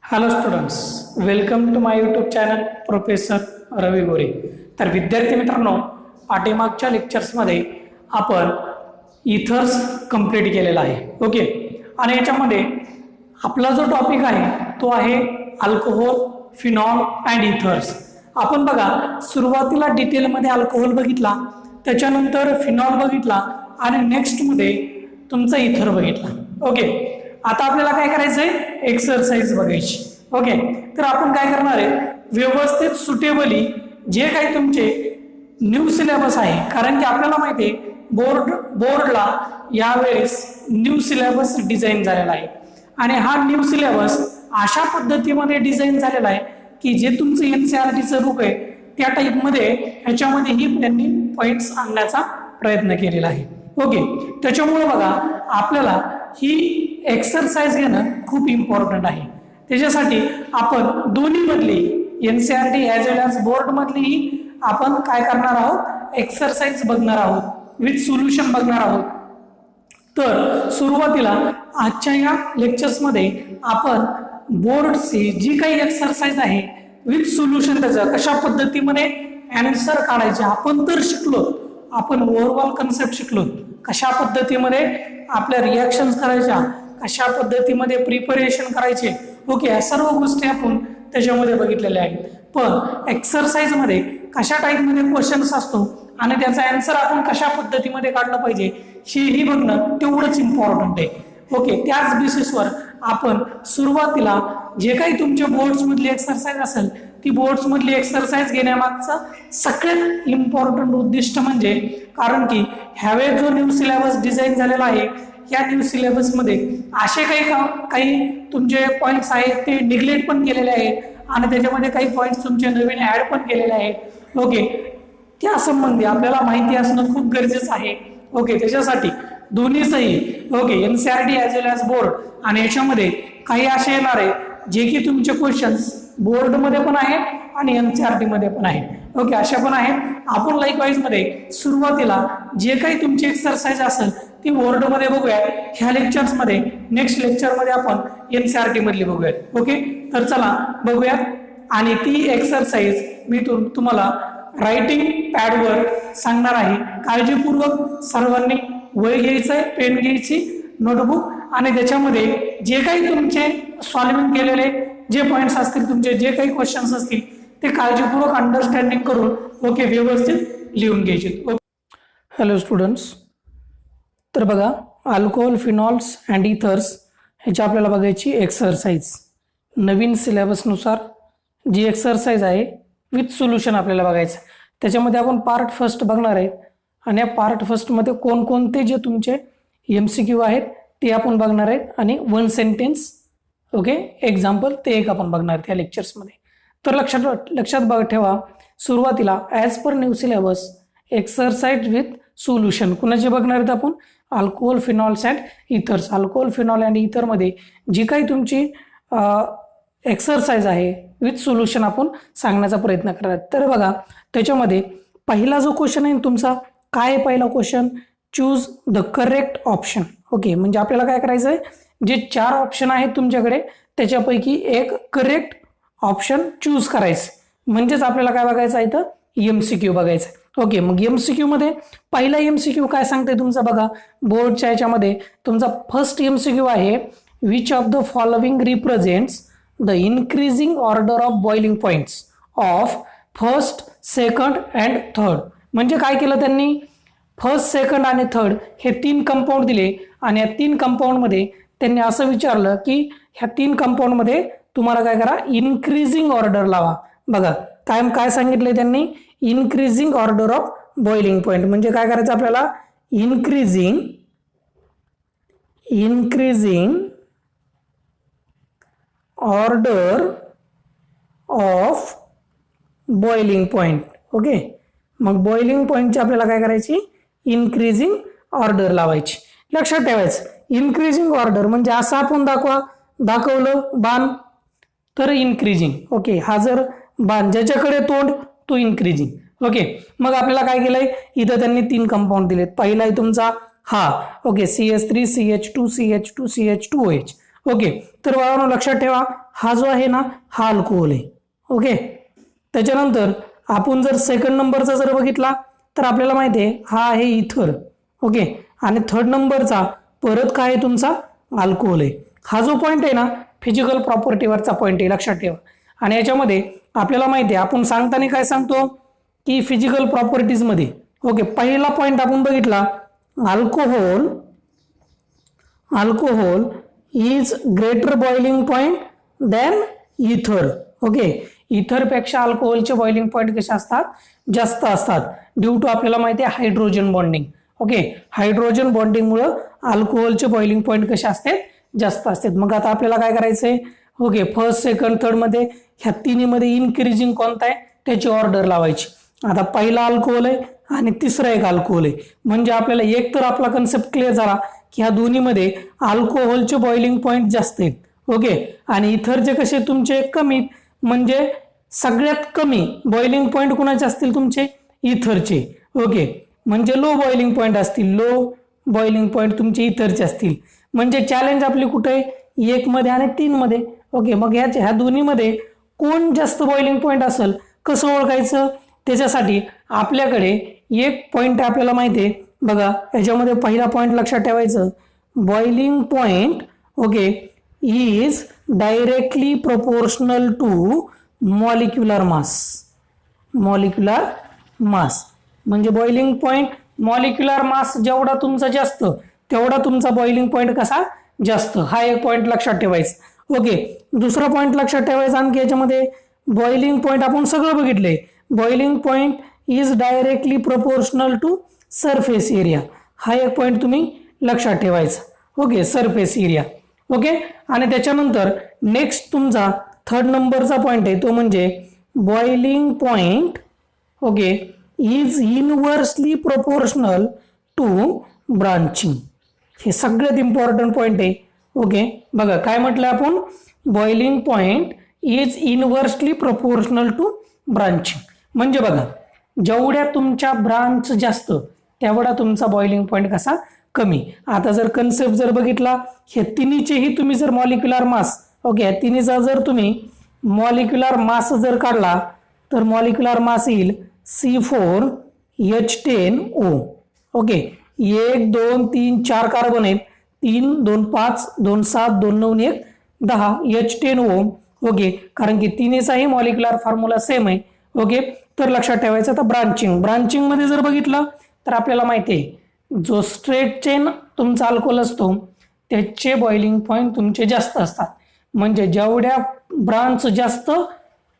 Hello students, welcome to my YouTube channel professor Ravi Gore. तर विद्यार्थी मित्रांनो, पाठीमागच्या लेक्चर्समध्ये आपण इथर्स कंप्लीट केलेला आहे. ओके, आणि याच्यामध्ये आपला जो टॉपिक आहे तो आहे अल्कोहोल, फिनॉल अँड इथर्स. आपण बघा, सुरुवातीला डिटेलमध्ये अल्कोहोल बघितला, त्याच्यानंतर फिनॉल बघितला आणि नेक्स्टमध्ये तुमचा इथर बघितला. ओके, आता आपल्याला काय करायचंय, एक्सरसाइज बघायची. ओके, तर आपण काय करणार आहे, व्यवस्थित सुटेबली जे काही तुमचे न्यू सिलेबस आहे, कारण की आपल्याला माहिती आहे बोर्डला यावेळेस न्यू सिलेबस डिझाईन झालेला आहे आणि हा न्यू सिलेबस अशा पद्धतीमध्ये डिझाईन झालेला आहे की जे तुमचं एनसीईआरटीचं बुक आहे त्या टाईपमध्ये ह्याच्यामध्येही त्यांनी पॉइंट्स आणण्याचा प्रयत्न केलेला आहे. ओके, त्याच्यामुळे बघा आपल्याला ही एक्सरसाइज घेणं खूप इम्पॉर्टंट आहे. त्याच्यासाठी आपण दोन्ही मधली एनसीईआरटी ॲज वेल ॲज बोर्ड मधलीही आपण काय करणार आहोत, एक्सरसाइज बघणार आहोत, विथ सोल्युशन बघणार आहोत. तर सुरुवातीला आजच्या या लेक्चर्समध्ये आपण बोर्डची जी काही एक्सरसाइज आहे विथ सोल्युशन त्याचं कशा पद्धतीमध्ये आन्सर काढायचे आपण तर शिकलो. आपण ओव्हरऑल कन्सेप्ट शिकलो, कशा पद्धतीमध्ये आपल्या रिॲक्शन्स करायच्या, कशा पद्धतीमध्ये प्रिपरेशन करायचे. ओके, या सर्व गोष्टी आपण त्याच्यामध्ये बघितलेल्या आहेत. पण एक्सरसाइज मध्ये कशा टाईपमध्ये क्वेश्चन्स असतो आणि त्याचा आन्सर आपण कशा पद्धतीमध्ये काढलं पाहिजे हेही बघणं तेवढंच इम्पॉर्टंट आहे. ओके, त्याच बेसिसवर आपण सुरुवातीला जे काही तुमच्या बोर्ड्स मधली एक्सरसाइज असेल ती बोर्ड्स मधली एक्सरसाइज घेण्यामागचा सगळ्यात इम्पॉर्टंट उद्दिष्ट म्हणजे, कारण की ह्यावेळेस जो न्यू सिलेबस डिझाईन झालेला आहे या न्यू सिलेबस मध्ये असे काही तुमचे पॉइंट्स आहेत ते निग्लेक्ट पण केलेले आहेत आणि त्याच्यामध्ये काही पॉइंट्स तुमचे नवीन ऍड पण केलेले आहेत. ओके, त्या संबंधी आपल्याला माहिती असणं खूप गरजेचं आहे. ओके, त्याच्यासाठी दोन्ही सही ओके एनसीईआरटी ॲज वेल ॲज बोर्ड आणि याच्यामध्ये काही असे येणार आहे जे की तुमचे क्वेश्चन्स बोर्ड मध्ये पण आहेत आणि एनसीईआरटी मध्ये पण आहेत. ओके, अशा पण आहेत. आपण लाईकवाईज मध्ये सुरुवातीला जे काही तुमची एक्सरसाइज असेल ती बोर्ड मध्ये बघूया ह्या लेक्चर्स मध्ये. नेक्स्ट लेक्चर मध्ये आपण एनसीईआरटी मधली बघूयात. ओके, तर चला बघूयात. आणि ती एक्सरसाइज मी तुम्हाला रायटिंग पॅडवर सांगणार आहे. काळजीपूर्वक सर्वांनी वही घ्यायचंय, पेन घ्यायची, नोटबुक आणि त्याच्यामध्ये जे काही तुमचे सॉल्विंग केलेले जे पॉइंट्स असतील, तुमचे जे काही क्वेश्चन्स असतील ते काळजीपूर्वक अंडरस्टँडिंग करून ओके व्यवस्थित लिहून घ्यायचे. हॅलो स्टुडंट्स, तर बघा अल्कोहोल, फिनॉल्स अँड इथर्स ह्याची आपल्याला बघायची एक्सरसाइज. नवीन सिलेबसनुसार जी एक्सरसाइज आहे विथ सोल्युशन आपल्याला बघायचं. त्याच्यामध्ये आपण पार्ट फर्स्ट बघणार आहे आणि या पार्ट फर्स्टमध्ये कोणकोणते जे तुमचे MCQ आहेत ते आपण बघणार आहेत आणि वन सेंटेन्स ओके एक्झाम्पल ते एक आपण बघणार त्या लेक्चर्समध्ये. तर लक्षात ठेवा, सुरुवातीला as per new syllabus exercise with solution कुणाचे बघणार आहेत आपण, alcohol, phenols and ethers. Alcohol, phenol and इथरमध्ये जी काही तुमची एक्सरसाइज आहे विथ सोल्युशन आपण सांगण्याचा प्रयत्न करणार. तर बघा त्याच्यामध्ये पहिला जो क्वेश्चन आहे तुमचा, काय आहे पहिला question, choose the correct option. Okay, म्हणजे आपल्याला काय करायचं आहे, जे 4 ऑप्शन आहेत तुमच्याकडे त्याच्यापैकी एक करेक्ट ऑप्शन चूज करायचं. म्हणजेच आपल्याला काय बघायचं आहे, तर MCQ बघायचं. ओके, मग MCQ मध्ये पहिला MCQ काय सांगते तुमचा, बघा बोर्डच्या याच्यामध्ये तुमचा फर्स्ट MCQ आहे, which of the following represents the increasing order of boiling points of first, second and third. म्हणजे काय केलं त्यांनी, फर्स्ट, सेकंड आणि थर्ड हे 3 कंपाऊंड दिले आणि या 3 कंपाऊंडमध्ये त्यांनी असं विचारलं की ह्या 3 कंपाऊंडमध्ये तुम्हाला काय करा, इन्क्रीजिंग ऑर्डर लावा. बघा काय सांगितलंय त्यांनी, increasing order of boiling point. म्हणजे काय करायचं आपल्याला, increasing order of boiling point. Okay, मग बॉइलिंग पॉइंटची आपल्याला काय करायची, इन्क्रीजिंग ऑर्डर लावायची. लक्षात ठेवायचं, इन्क्रीजिंग ऑर्डर म्हणजे असं आपण दाखवलं बाण तर इन्क्रीजिंग. ओके, हा जर बाण ज्याच्याकडे तोंड तो इन्क्रीजिंग. ओके, मग आपल्याला काय केलंय, इथं त्यांनी 3 कंपाऊंड दिलेत. पहिला आहे तुमचा हा okay CH3 CH2 CH2 CH2OH. Okay, तर बाळांनो लक्षात ठेवा हा जो आहे ना हा अल्कोहोल आहे. ओके, त्याच्यानंतर आपण जर सेकंड नंबरचा जर बघितला तर आपल्याला माहिती आहे हा आहे इथर. ओके, आणि थर्ड नंबरचा परत काय आहे तुमचा अल्कोहोल आहे. हा जो पॉईंट आहे ना फिजिकल प्रॉपर्टीवरचा पॉईंट आहे, लक्षात ठेवा. आणि याच्यामध्ये आपल्याला माहिती आहे आपण सांगताना काय सांगतो की फिजिकल प्रॉपर्टीजमध्ये ओके पहिला पॉईंट आपण बघितला alcohol is greater boiling point than ether. Okay, इथरपेक्षा अल्कोहोलचे बॉइलिंग पॉइंट कसे असतात जास्त असतात ड्यू टू आपल्याला माहिती आहे हायड्रोजन बॉन्डिंग. ओके, हायड्रोजन बॉन्डिंगमुळे अल्कोहोलचे बॉइलिंग पॉइंट कसे असतात जास्त असतात. मग आता आपल्याला काय करायचंय ओके फर्स्ट सेकंड थर्ड मध्ये ह्या तिन्हीमध्ये इनक्रीजिंग कोणता आहे त्याची ऑर्डर लावायची. आता पहिला अल्कोहोल आहे आणि तिसरा एक अल्कोहोल आहे म्हणजे आपल्याला एक तर आपला कन्सेप्ट क्लिअर झाला की ह्या दोन्हीमध्ये अल्कोहोलचे बॉइलिंग पॉइंट जास्त आहेत. ओके, आणि इथरचे कसे तुमचे कमी म्हणजे सगळ्यात कमी बॉइलिंग पॉइंट कुणाचे असतील तुमचे इथरचे. ओके, म्हणजे लो बॉइलिंग पॉइंट असतील, लो बॉइलिंग पॉइंट तुमचे इथरचे असतील. म्हणजे चॅलेंज आपली कुठे आहे 1 मध्ये आणि 3 मध्ये. ओके, मग ह्या दोन्हीमध्ये कोण जास्त बॉइलिंग पॉइंट असेल कसं ओळखायचं त्याच्यासाठी आपल्याकडे एक पॉइंट आपल्याला माहिती आहे बघा. याच्यामध्ये पहिला पॉइंट लक्षात ठेवायचं boiling point okay is directly proportional to molecular mass. म्हणजे बॉइलिंग पॉइंट मॉलिक्युलर मास जेवढा तुमचा जास्त तेवढा तुमचा बॉइलिंग पॉइंट कसा जास्त. हा एक पॉइंट लक्षात ठेवायचा. ओके, दुसरा पॉइंट लक्षात ठेवायचा आणखी याच्यामध्ये बॉइलिंग पॉइंट आपण सगळं बघितलंय. Boiling point is directly proportional to surface area. हा एक पॉइंट तुम्ही लक्षात ठेवायचा. Okay, surface area. ओके, आणि त्याच्यानंतर नेक्स्ट तुमचा थर्ड नंबरचा पॉइंट आहे तो म्हणजे boiling point okay is inversely proportional to branching. हे सगळ्यात इम्पॉर्टंट पॉइंट आहे. ओके, बघा काय म्हटलं आपण boiling point is inversely proportional to branching. म्हणजे बघा जेवढ्या तुमच्या ब्रांच जास्त तेवढा तुमचा बॉइलिंग पॉइंट कसा कमी. आता जर कन्सेप्ट जर बघितला हे तिन्हीचेही तुम्ही जर मॉलिक्युलर मास ओके तिन्हीचा जर तुम्ही मॉलिक्युलर मास जर काढला तर मॉलिक्युलर मास येईल C4H10O. ओके, 1 2 3 4 कार्बन आहेत 3 2 5 2 7 2 9 1 10 H10O. ओके, कारण की तिन्हीचाही मॉलिक्युलर फॉर्म्युला सेम आहे. ओके, तर लक्षात ठेवायचं. आता ब्रांचिंग मध्ये जर बघितलं तर आपल्याला माहिती आहे जो स्ट्रेट चेन तुमचा अल्कोहोल असतो त्याचे बॉइलिंग पॉइंट तुमचे जास्त असतात. म्हणजे जेवढ्या ब्रांच जास्त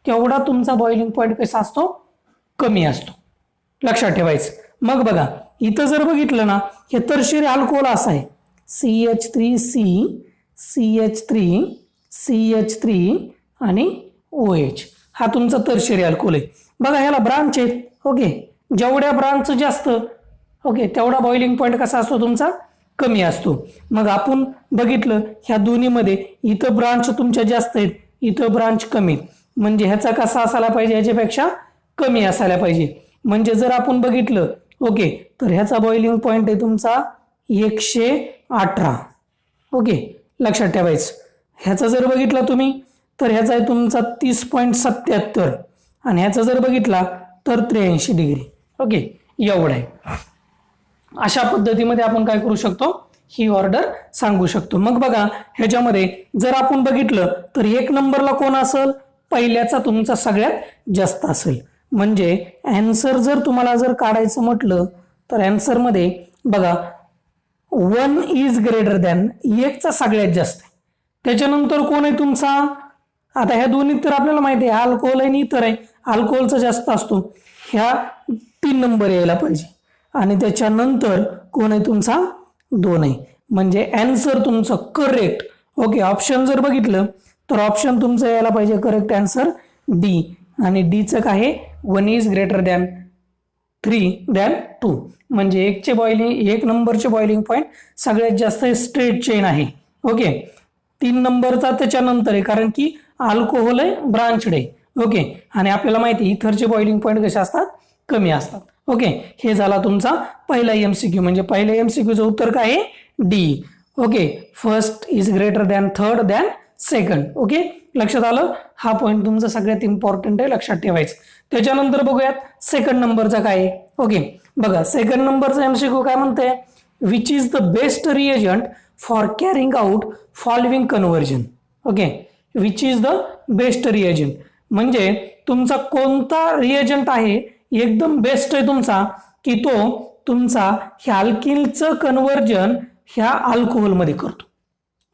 तेवढा तुमचा बॉइलिंग पॉइंट कसा असतो कमी असतो. लक्षात ठेवायचं. मग बघा इथं जर बघितलं ना हे टर्शियरी अल्कोहोल असं आहे CH3C CH3 CH3 आणि OH. हा तुमचा टर्शियरी अल्कोहोल आहे. बघा ह्याला ब्रांच आहेत. ओके, जेवढ्या ब्रांच जास्त ओके तेवढा बॉइलिंग पॉइंट कसा असतो तुमचा कमी असतो. मग आपण बघितलं ह्या दोन्हीमध्ये इथं ब्रांच तुमच्या जास्त आहेत इथं ब्रांच कमी. म्हणजे ह्याचा कसा असायला पाहिजे ह्याच्यापेक्षा कमी असायला पाहिजे. म्हणजे जर आपण बघितलं ओके तर ह्याचा बॉइलिंग पॉइंट आहे तुमचा 118. ओके, लक्षात ठेवायचं. ह्याचा जर बघितला तुम्ही तर ह्याचा आहे तुमचा 30.77 आणि ह्याचा जर बघितला तर 83 डिग्री. ओके, एवढं आहे. अशा पद्धतीमध्ये आपण काय करू शकतो ही ऑर्डर सांगू शकतो. मग बघा ह्याच्यामध्ये जर आपण बघितलं तर 1 नंबरला कोण असेल पहिल्याचा तुमचा सगळ्यात जास्त असेल. म्हणजे आन्सर जर तुम्हाला जर काढायचं म्हटलं तर आन्सर मध्ये बघा 1 इज ग्रेटर दॅन 1 चा सगळ्यात जास्त. त्याच्यानंतर कोण आहे तुमचा आता ह्या दोन्ही तर आपल्याला माहिती आहे अल्कोहोल आणि इथर आहे. अल्कोहोलचा जास्त असतो ह्या 3 नंबर यायला पाहिजे आणि त्याच्यानंतर कोण आहे तुमचा 2 आहे. म्हणजे आन्सर तुमचं करेक्ट. ओके, ऑप्शन जर बघितलं तर ऑप्शन तुमचं यायला पाहिजे करेक्ट आन्सर डी. आणि डीचं काय आहे 1 इज ग्रेटर दॅन 3 दॅन 2. म्हणजे 1 नंबरचे बॉइलिंग पॉइंट सगळ्यात जास्त स्ट्रेट चेन आहे. ओके, 3 नंबरचा त्याच्यानंतर आहे कारण की अल्कोहोल आहे ब्रांचड आहे. ओके, आणि आपल्याला माहिती आहे इथरचे बॉइलिंग पॉइंट कसे असतात कमी असतात. ओके, हे झाला तुमचा पहिला MCQ. म्हणजे पहिल्या MCQचं उत्तर काय आहे D. Okay, first is greater than third than second. Okay, लक्षात आलं. हा पॉईंट तुमचा सगळ्यात इम्पॉर्टंट आहे, लक्षात ठेवायचं. त्याच्यानंतर बघूयात सेकंड नंबरचा काय आहे. ओके, बघा सेकंड नंबरचा एमसीक्यू काय म्हणते, which is the best reagent for carrying out following conversion. Okay, which is the best reagent म्हणजे तुमचा कोणता रिएजंट आहे एकदम बेस्ट आहे तुमचा, की तो तुमचा ह्या अल्किलचं कन्व्हर्जन ह्या अल्कोहोलमध्ये करतो.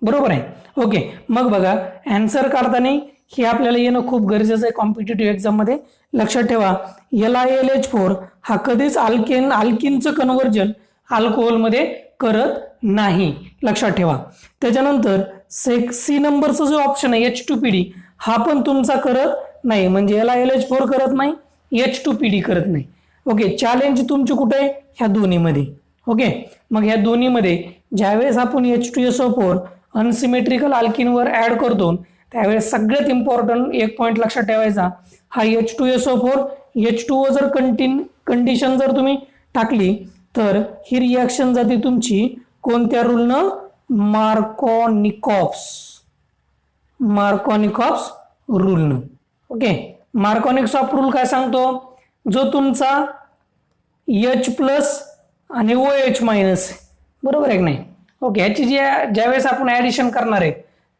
बरोबर आहे. ओके, मग बघा आन्सर काढताना हे आपल्याला येणं खूप गरजेचं आहे कॉम्पिटिटिव्ह एक्झाम मध्ये. लक्षात ठेवा LiLH4 हा कधीच अल्किनचं कन्व्हर्जन अल्कोहोलमध्ये करत नाही, लक्षात ठेवा. त्याच्यानंतर सी नंबरचा जो ऑप्शन आहे H2PD हा पण तुमचा करत नाही, म्हणजे LiLH4 करत नाही, H2PD करत नाही. ओके, चॅलेंज तुमची कुठे आहे, ह्या दोन्हीमध्ये. ओके, मग ह्या दोन्हीमध्ये ज्यावेळेस आपण H2SO4 अनसिमेट्रिकल अल्किनवर ऍड करतो त्यावेळेस सगळ्यात इम्पॉर्टंट एक पॉईंट लक्षात ठेवायचा, हा H2SO4 H2O जर कंडिशन जर तुम्ही टाकली तर ही रिॲक्शन जाते तुमची कोणत्या रूलनं, मार्कोनिकॉफ्स रूलनं. ओके, मार्कोनिकॉफ्स रूल काय सांगतो, जो तुमचा H+ आणि OH- बरोबर आहे की नाही. ओके, ह्याची ज्यावेळेस आपण ऍडिशन करणार आहे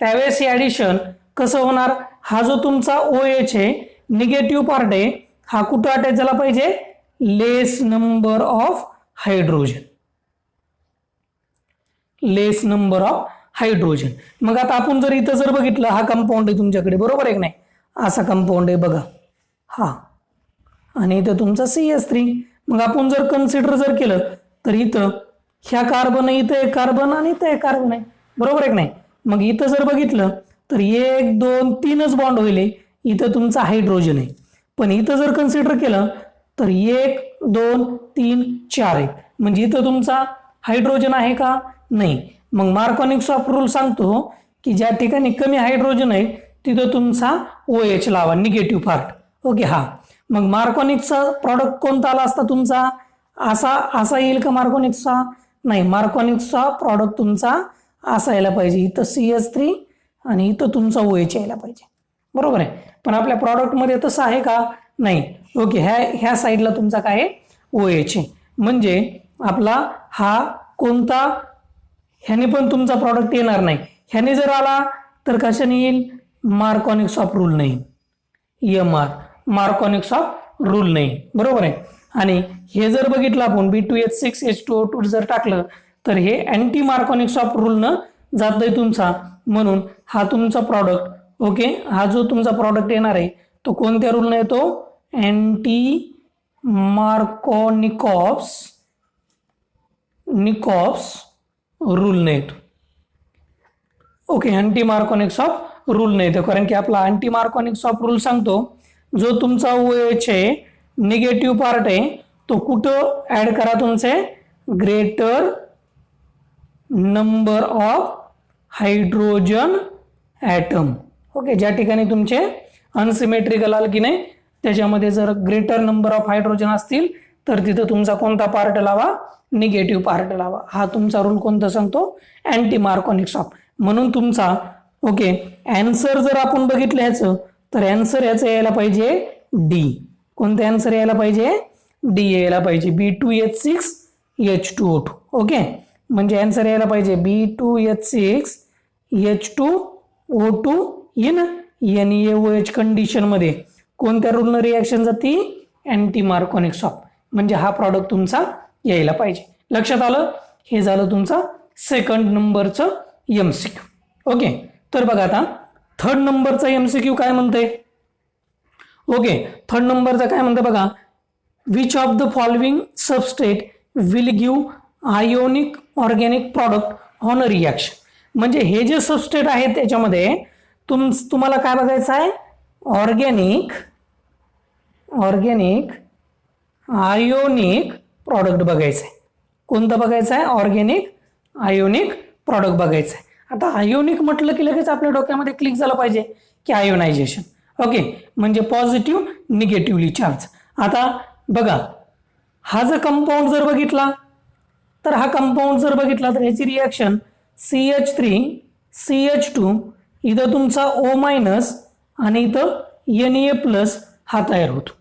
त्यावेळेस हे ऍडिशन कसं होणार, हा जो तुमचा OH आहे निगेटिव्ह पार्ट आहे हा कुठं अटॅच झाला पाहिजे, लेस नंबर ऑफ हायड्रोजन. मग आता आपण जर इथं जर बघितलं हा कंपाऊंड आहे तुमच्याकडे, बरोबर आहे की नाही, असा कंपाऊंड आहे बघा हा, आणि इथं तुमचा CH3. मग आपण जर कन्सिडर जर केलं तर इथं ह्या कार्बन आहे, इथं एक कार्बन आणि इथं एक कार्बन आहे, बरोबर आहे की नाही. मग इथं जर बघितलं तर 1 2 3च बॉन्ड होईल, इथं तुमचा हायड्रोजन आहे. पण इथं जर कन्सिडर केलं तर 1 2 3 4 आहे, म्हणजे इथं तुमचा हायड्रोजन आहे का, नाही. मग मार्कोनिकॉफ्स रूल सांगतो की ज्या ठिकाणी कमी हायड्रोजन आहे तिथं तुमचा OH लावा, निगेटिव्ह पार्ट. ओके, हा मग मार्कोनिकचा प्रॉडक्ट कोणता आला असता तुमचा, असा येईल का मार्कोनिकचा, नाही. मार्कोनिकचा प्रॉडक्ट तुमचा असा यायला पाहिजे, इथं CH3 आणि इथं तुमचा OH यायला पाहिजे, बरोबर आहे. पण आपल्या प्रॉडक्टमध्ये तसं आहे का, नाही. ओके, ह्या साईडला तुमचा काय आहे, OH आहे, म्हणजे आपला हा कोणता, ह्याने पण तुमचा प्रॉडक्ट येणार नाही. ह्याने जर आला तर कशाने येईल, मार्कोनिकॉफ्स रूल नाही, मार्कोनिकॉफ्स रूल नाही, बरोबर आहे. आणि हे जर बघितलं आपण B2H6 H2O2 जर टाकलं तर हे अँटी मार्कोनिकॉफ्स रूलनं जातंय तुमचा, म्हणून हा तुमचा प्रॉडक्ट. ओके, हा जो तुमचा प्रॉडक्ट येणार आहे तो कोणत्या रूलनं येतो, अँटी मार्कोनिकॉफ्स रूलने येतो. ओके, अँटी मार्कोनिकॉफ्स रूलने येतो, कारण की आपला अँटी मार्कोनिकॉफ्स रूल सांगतो जो तुमचा OH आहे निगेटिव्ह पार्ट आहे तो कुठं ऍड करा, तुमचे greater number of hydrogen atom. Okay, ज्या ठिकाणी तुमचे अनसिमेट्रिकल अल्किन आहे त्याच्यामध्ये जर ग्रेटर नंबर ऑफ हायड्रोजन असतील तर तिथं तुमचा कोणता पार्ट लावा, निगेटिव्ह पार्ट लावा. हा तुमचा रूल कोणता सांगतो, अँटी मार्कोनिकॉफ्स. म्हणून तुमचा ओके आन्सर जर आपण बघितलं ह्याचं तर आन्सर ह्याचं यायला पाहिजे डी. कोणतं आन्सर यायला पाहिजे, डी यायला पाहिजे, B2H6 H2O2. ओके, म्हणजे आन्सर यायला पाहिजे B2H6 H2O2 in NaOH condition मध्ये कोणत्या रूलनं रिॲक्शन जाती, अँटी मार्कोनिकॉफ्स. म्हणजे हा प्रॉडक्ट तुमचा यायला पाहिजे. लक्षात आलं. हे झालं तुमचा सेकंड नंबरचं MCQ. ओके, तर बघा आता थर्ड नंबरचा MCQ काय म्हणते. ओके, थर्ड नंबरचा काय म्हणते बघा, which of the following substrate will give ionic organic product on a reaction. म्हणजे हे जे सबस्ट्रेट आहे त्याच्यामध्ये तुम्हाला काय बघायचं आहे, ऑर्गॅनिक आयोनिक प्रॉडक्ट बघायचं आहे. कोणतं बघायचं आहे, ऑर्गॅनिक आयोनिक प्रॉडक्ट बघायचं आहे. आता आयोनिक म्हटलं की लगेच आपल्या डोक्यामध्ये क्लिक झालं पाहिजे की आयोनायझेशन. ओके, म्हणजे पॉझिटिव्ह निगेटिव्हली चार्ज. आता बघा हा जर कंपाऊंड जर बघितला तर ह्याची रिॲक्शन CH3 CH2 इथं तुमचा O मायनस आणि इथं Na प्लस हा तयार होतो.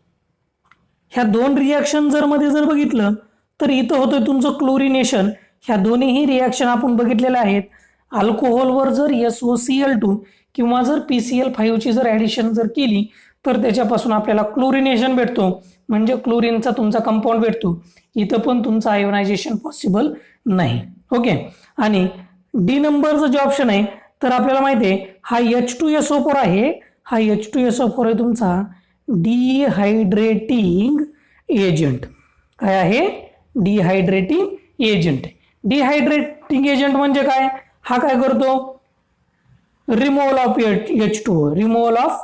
ह्या दोन रिॲक्शन जर मध्ये जर बघितलं तर इथं होतं तुमचं क्लोरिनेशन. ह्या दोन्हीही रिॲक्शन आपण बघितलेल्या आहेत. अल्कोहोलवर जर SOCl2 किंवा जर PCl5 ची जर ॲडिशन जर केली तर त्याच्यापासून आपल्याला क्लोरिनेशन भेटतो, म्हणजे क्लोरीनचा तुमचा कंपाऊंड भेटतो. इथं पण तुमचं आयोनायझेशन पॉसिबल नाही. ओके. आणि डी नंबरचं जे ऑप्शन आहे तर आपल्याला माहिती आहे हा H2SO4 आहे. हा H2SO4 आहे तुमचा डिहायड्रेटिंग एजंट. काय आहे? डिहायड्रेटिंग एजंट. डिहायड्रेटिंग एजंट म्हणजे काय? हा काय करतो? Removal of H2O, removal of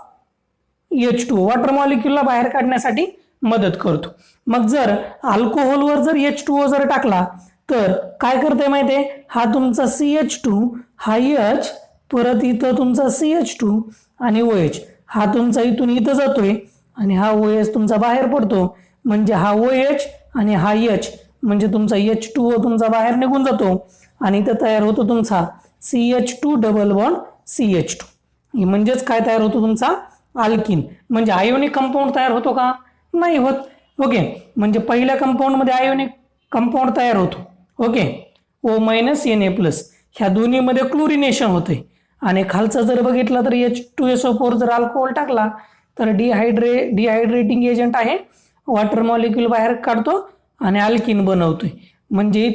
H2O water मॉलिक्यूलला बाहेर काढण्यासाठी मदत करतो. मग जर अल्कोहोलवर जर H2O जर टाकला तर काय करते माहिती आहे? हा तुमचा CH2, हा H, परत इथं तुमचा CH2 आणि OH हा तुमचा इथून इथं जातोय आणि हा OH तुमचा बाहेर पडतो, म्हणजे हा OH आणि हा H म्हणजे तुमचा H2O तुमचा बाहेर निघून जातो आणि इथं तयार होतो तुमचा CH2 डबल बॉन्ड CH2. म्हणजेच काय तयार होतो तुमचा? अल्किन. म्हणजे आयोनिक कंपाऊंड तयार होतो का? नाही होत. ओके. म्हणजे पहिल्या कंपाऊंड मध्ये आयोनिक कंपाऊंड तयार होतो. Okay. O minus Na plus ह्या दोन्हीमध्ये क्लोरिनेशन होते. आणि खालचा जर बघितला तर H2SO4 जर अल्कोहोल टाकला तर डिहायड्रेटिंग एजंट आहे, वॉटर मॉलिक्यूल बाहेर काढतो आणि अल्किन बनवतोय. म्हणजे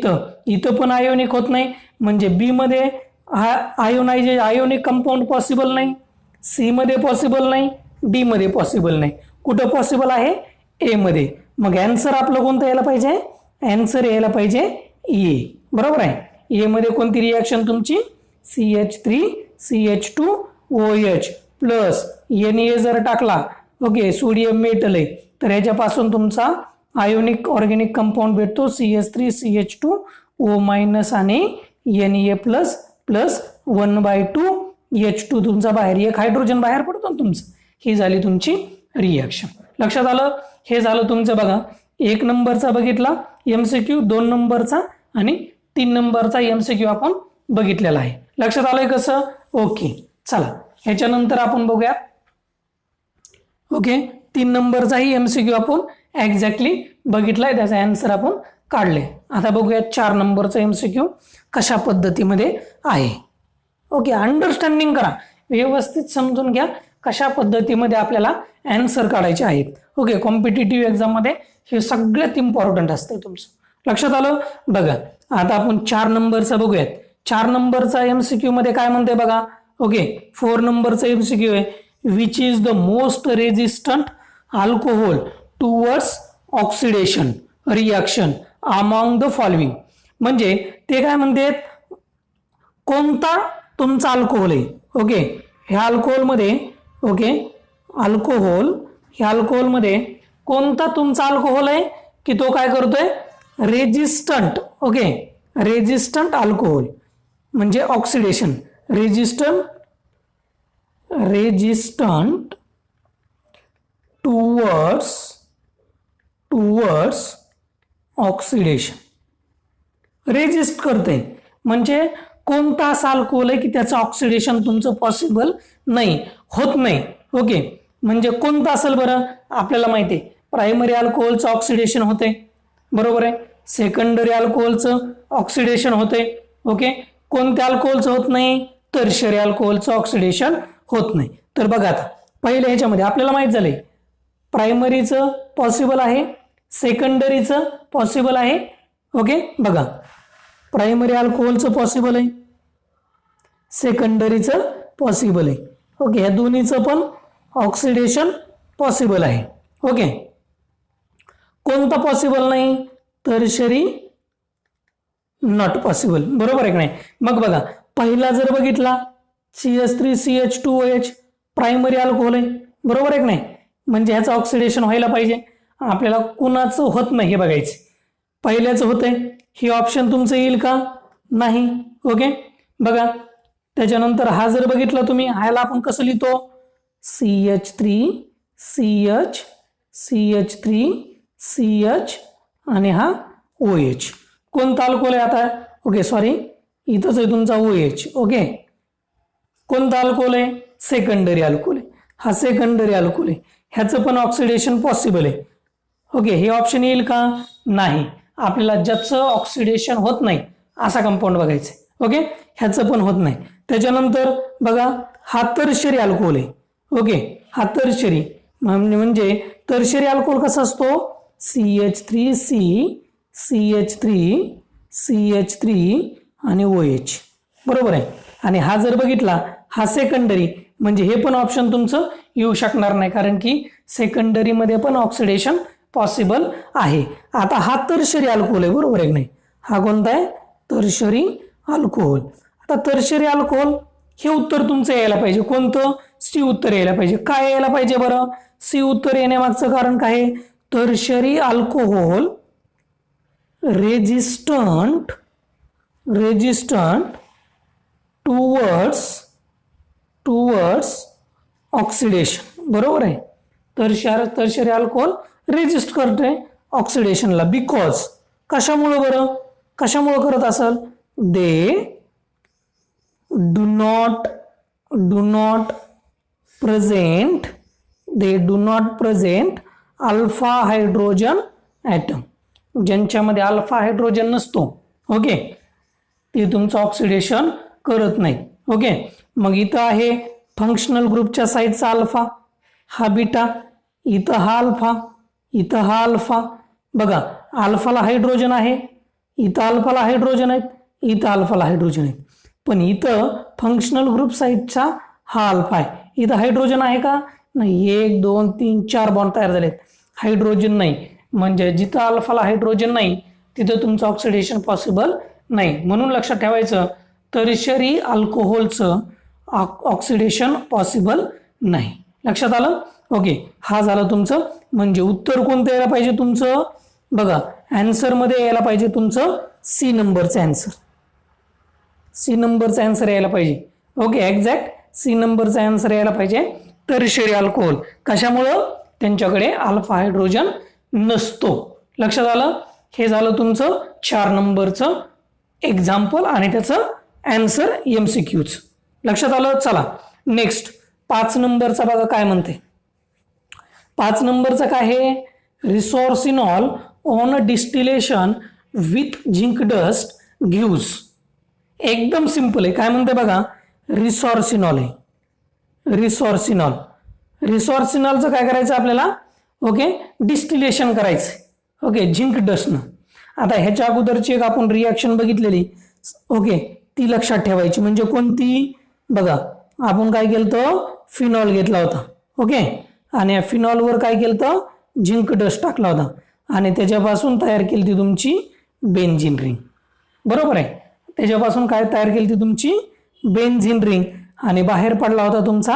इथं पण आयोनिक होत नाही, म्हणजे बी मध्ये आयोनिक कंपाऊंड पॉसिबल नाही, सी मध्ये पॉसिबल नाही, डी मध्ये पॉसिबल नाही. कुठं पॉसिबल आहे? ए मध्ये. मग आन्सर आपलं कोणतं यायला पाहिजे? आन्सर यायला पाहिजे ए. बरोबर आहे. ए मध्ये कोणती रिॲक्शन तुमची? CH3 CH2OH प्लस Na जर टाकला, ओके, सोडियम मेटल आहे तर ह्याच्यापासून तुमचा आयोनिक ऑर्गॅनिक कंपाऊंड भेटतो CH3 CH2O मायनस आणि Na प्लस प्लस 1/2 H2 तुमचा बाहेर, एक हायड्रोजन बाहेर पडतो ना तुमचं. ही झाली तुमची रिॲक्शन. लक्षात आलं? हे झालं तुमचं बघा 1 नंबरचा बघितला MCQ, 2 नंबरचा आणि 3 नंबरचा MCQ आपण बघितलेला आहे. लक्षात आलंय कसं? ओके. चला ह्याच्यानंतर आपण बघूया. ओके, 3 नंबरचाही MCQ आपण एक्झॅक्टली बघितलाय, त्याचा आन्सर आपण काढले. आता बघूया 4 नंबरचा MCQ कशा पद्धतीमध्ये आहे. ओके, अंडरस्टँडिंग करा, व्यवस्थित समजून घ्या कशा पद्धतीमध्ये आपल्याला आन्सर काढायचे आहेत. ओके, कॉम्पिटिटिव्ह एक्झाम मध्ये हे सगळ्यात इम्पॉर्टंट असतं तुमचं. लक्षात आलं? बघा आता आपण 4 नंबरचा बघूयात. 4 नंबरचा MCQ मध्ये काय म्हणते बघा. ओके, 4 नंबरचा MCQ आहे, which is the most resistant alcohol towards oxidation reaction among the following. म्हणजे ते काय म्हणतात, कोणता तुमचा अल्कोहोल आहे. ओके, ह्या अल्कोहोलमध्ये, ओके, ह्या अल्कोहोलमध्ये कोणता तुमचा अल्कोहोल आहे की तो काय करतोय? रेजिस्टंट. ओके, रेजिस्टंट अल्कोहोल म्हणजे oxidation, resistant towards oxidation, resist करते. म्हणजे कोणता असा अल्कोहोल आहे की त्याचं ऑक्सिडेशन तुमचं पॉसिबल नाही, होत नाही. ओके, म्हणजे कोणतं असेल बरं? आपल्याला माहिती आहे प्रायमरी अल्कोहोलचं ऑक्सिडेशन होते, बरोबर आहे. सेकंडरी अल्कोहोलचं ऑक्सिडेशन होते. ओके, कोणत्या अल्कोहोलचं होत नाही? टर्शियरी अल्कोहोलचं ऑक्सिडेशन होत नाही. तर बघा आता पहिल्या ह्याच्यामध्ये आपल्याला माहित झालंय प्रायमरीचं पॉसिबल आहे, सेकंडरीचं पॉसिबल आहे. ओके, बघा प्रायमरी अल्कोहोलचं पॉसिबल आहे, सेकंडरीचं पॉसिबल आहे. ओके, या दोन्हीचं पण ऑक्सिडेशन पॉसिबल आहे. ओके, कोणता पॉसिबल नाही? Tertiary not possible. बरोबर आहे की नाही? मग बघा पहिला जर बघितला CH3 CH2OH प्रायमरी अल्कोहोल आहे, बरोबर आहे की नाही? म्हणजे ह्याचं ऑक्सिडेशन व्हायला पाहिजे. आपल्याला कुणाचं होत नाही हे बघायचं. पहिल्याचं होतंय, हे ऑप्शन तुमचं येईल का? नाही. ओके, बघा त्याच्यानंतर हा जर बघितला तुम्ही, ह्याला आपण कसं लिहितो? CH3 CH CH3 CH आणि हा OH. कोणता अल्कोहोल आहे आता? ओके, सॉरी, इथंच आहे तुमचा OH. ओके, कोणता अल्कोहोल आहे? सेकंडरी अल्कोहोल आहे. हा सेकंडरी अल्कोहोल आहे, ह्याचं पण ऑक्सिडेशन पॉसिबल आहे. ओके, हे ऑप्शन येईल का? नाही. आपल्याला ज्याचं ऑक्सिडेशन होत नाही असा कंपाऊंड बघायचं. ओके, ह्याचं पण होत नाही. त्याच्यानंतर बघा, हा टर्शियरी अल्कोहोल आहे. ओके, हा टर्शियरी म्हणजे टर्शियरी अल्कोहोल कसा असतो? CH3C CH3 आणि OH, बरोबर आहे. आणि हा जर बघितला, हा सेकंडरी, म्हणजे हे पण ऑप्शन तुमचं येऊ शकणार नाही, कारण की सेकंडरी मध्ये पण ऑक्सिडेशन पॉसिबल आहे. आता हा टर्शियरी अल्कोहोल आहे, बरोबर आहे की नाही? हा कोणता आहे? Tertiary alcohol. आता टर्शियरी अल्कोहोल हे उत्तर तुमचं यायला पाहिजे. कोणतं? सी उत्तर यायला पाहिजे. काय यायला पाहिजे बरं? सी उत्तर येण्यामागचं कारण काय आहे? Tertiary alcohol resistant towards oxidation, बरोबर आहे. टर्शियरी अल्कोहोल रेजिस्ट करते ऑक्सिडेशनला. बिकॉज कशामुळे बरं? कशामुळे करत असेल? They do not present alpha hydrogen atom. ज्यांच्यामध्ये अल्फा हायड्रोजन नसतो, ओके, ते तुमचं ऑक्सिडेशन करत नाही. ओके, मग इथं आहे फंक्शनल ग्रुपच्या साईडचा अल्फा, हा बीटा, इथं हा अल्फा, इथं हा अल्फा. बघा, अल्फाला हायड्रोजन आहे, इथं अल्फाला हायड्रोजन आहेत, इथं अल्फाला हायड्रोजन आहेत. पण इथं फंक्शनल ग्रुप साईडचा हा अल्फा आहे, इथं हायड्रोजन आहे का? नाही. 1 2 3 4 बॉन्ड तयार झालेत, हायड्रोजन नाही. म्हणजे जिथं अल्फाला हायड्रोजन नाही तिथं तुमचं ऑक्सिडेशन पॉसिबल नाही. म्हणून लक्षात ठेवायचं, टर्शियरी अल्कोहोलचं ऑक्सिडेशन पॉसिबल नाही. लक्षात आलं? ओके, हा झालं तुमचं. म्हणजे उत्तर कोणतं यायला पाहिजे तुमचं? बघा, आन्सर मध्ये यायला पाहिजे तुमचं सी नंबरचं आन्सर. सी नंबरचं आन्सर यायला पाहिजे. ओके, एक्झॅक्ट सी नंबरचा आन्सर यायला पाहिजे. टर्शियरी अल्कोहोल कशामुळं? त्यांच्याकडे अल्फा हायड्रोजन नसतो. लक्षात आलं? हे झालं तुमचं 4 नंबरचं एक्झाम्पल आणि त्याचं आन्सर MCQच. लक्षात आलं? चला नेक्स्ट 5 नंबरचा बघा काय म्हणते. 5 नंबरचा काय आहे? Resorcinol on distillation with zinc dust gives. एकदम सिंपल आहे. काय म्हणते बघा, रिसॉर्सिनॉल आहे. रिसॉर्सिनॉलचं काय करायचं आपल्याला? ओके, डिस्टिलेशन करायचं. ओके, झिंक डस्टनं. आता ह्याच्या अगोदरची एक आपण रिॲक्शन बघितलेली, ओके, ती लक्षात ठेवायची. म्हणजे कोणती? बघा, आपण काय केलं? फिनॉल घेतला होता. ओके, आणि फिनॉलवर काय केलं? झिंक डस्ट टाकला होता आणि त्याच्यापासून तयार केली ती तुमची बेन्झीन रिंग, बरोबर आहे. त्याच्यापासून काय तयार केली ती तुमची बेन्झीन रिंग आणि बाहेर पडला होता तुमचा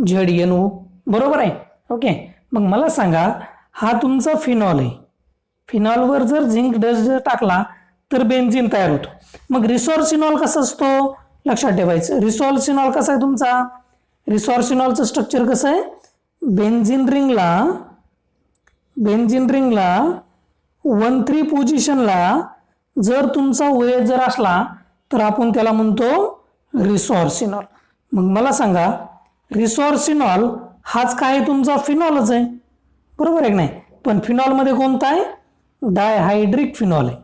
ZNO, बरोबर आहे. ओके, मग मला सांगा, हा तुमचा फिनॉल आहे. फिनॉलवर जर झिंक डस्ट जर टाकला तर बेन्झीन तयार होतो. मग रिसॉर्सिनॉल कसा असतो? लक्षात ठेवायचं. रिसॉर्सिनॉल कसा आहे तुमचा? रिसॉर्सिनॉलचं स्ट्रक्चर कसं आहे? बेन्झीन रिंगला 1,3 पोझिशनला जर तुमचा OH जर असला तर आपण त्याला म्हणतो रिसॉर्सिनॉल. मग मला सांगा, रिसॉर्सिनॉल हाच काय तुमचा फिनॉलच आहे, बरोबर आहे की नाही? पण फिनॉलमध्ये कोणता आहे? डायहायड्रिक फिनॉल आहे,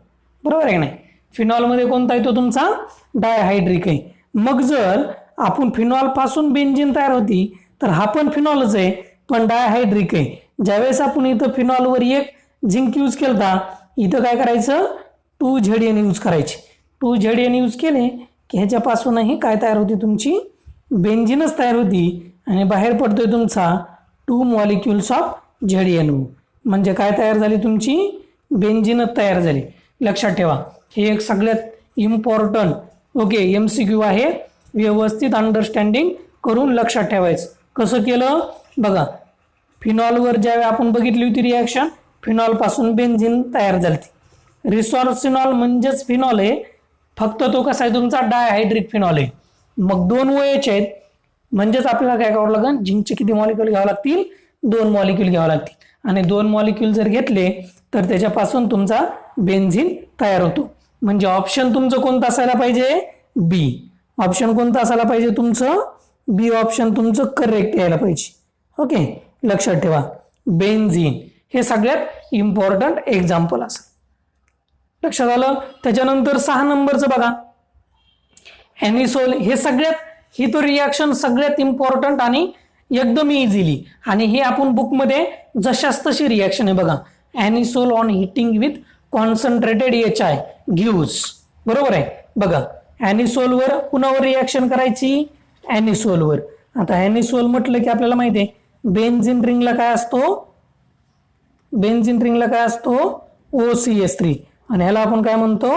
बरोबर आहे की नाही? फिनॉलमध्ये कोणता आहे तो तुमचा? डायहायड्रिक आहे. मग जर आपण फिनॉल पासून बेन्झीन तयार होती तर हा पण फिनॉलच आहे, पण डायहायड्रिक आहे. ज्यावेळेस आपण इथं फिनॉलवर एक झिंक यूज केलता, इथं काय करायचं? 2ZN यूज करायचे. 2ZN यूज केले की ह्याच्यापासूनही काय तयार होती तुमची? बेन्झीनच तयार होती आणि बाहेर पडतोय तुमचा 2 मॉलिक्युल्स ऑफ ZNO. म्हणजे काय तयार झाली तुमची? बेन्झीनच तयार झाली. लक्षात ठेवा, हे एक सगळ्यात इम्पॉर्टंट ओके MCQ आहे. व्यवस्थित अंडरस्टँडिंग करून लक्षात ठेवायचं. कसं केलं बघा, फिनॉलवर ज्यावेळी आपण बघितली होती रिॲक्शन, फिनॉल पासून बेन्झीन तयार झाली. रिसॉर्सिनॉल म्हणजेच फिनॉल आहे, फक्त तो कसा आहे तुमचा? डायहायड्रिक फिनॉल आहे. मग 2 OH आहेत, म्हणजेच आपल्याला काय करावं लागेल? झिंकचे किती मॉलिक्यूल घ्यावं लागतील? 2 मॉलिक्यूल घ्यावं लागतील. आणि 2 मॉलिक्यूल जर घेतले तर त्याच्यापासून तुमचा बेन्झीन तयार होतो. म्हणजे ऑप्शन तुमचं कोणतं असायला पाहिजे? बी. ऑप्शन कोणतं असायला पाहिजे तुमचं? बी ऑप्शन तुमचं करेक्ट यायला पाहिजे. ओके, लक्षात ठेवा. बेन्झीन हे सगळ्यात इम्पॉर्टंट एक्झाम्पल असं. लक्षात आलं. त्याच्यानंतर 6 नंबरचं बघा, एनिसोल. हे सगळ्यात, ही तो रिॲक्शन सगळ्यात इम्पॉर्टंट आणि एकदम इझिली, आणि हे आपण बुकमध्ये जशाच तशी रिॲक्शन आहे बघा. Anisole on heating with concentrated HI gives. बरोबर आहे. बघा, एनिसोलवर कुणावर रिॲक्शन करायची? एनिसोलवर. आता एनिसोल म्हटलं की आपल्याला माहिती आहे बेन्झीन रिंगला काय असतो? बेन्झीन रिंगला काय असतो? OCS3, आणि ह्याला आपण काय म्हणतो?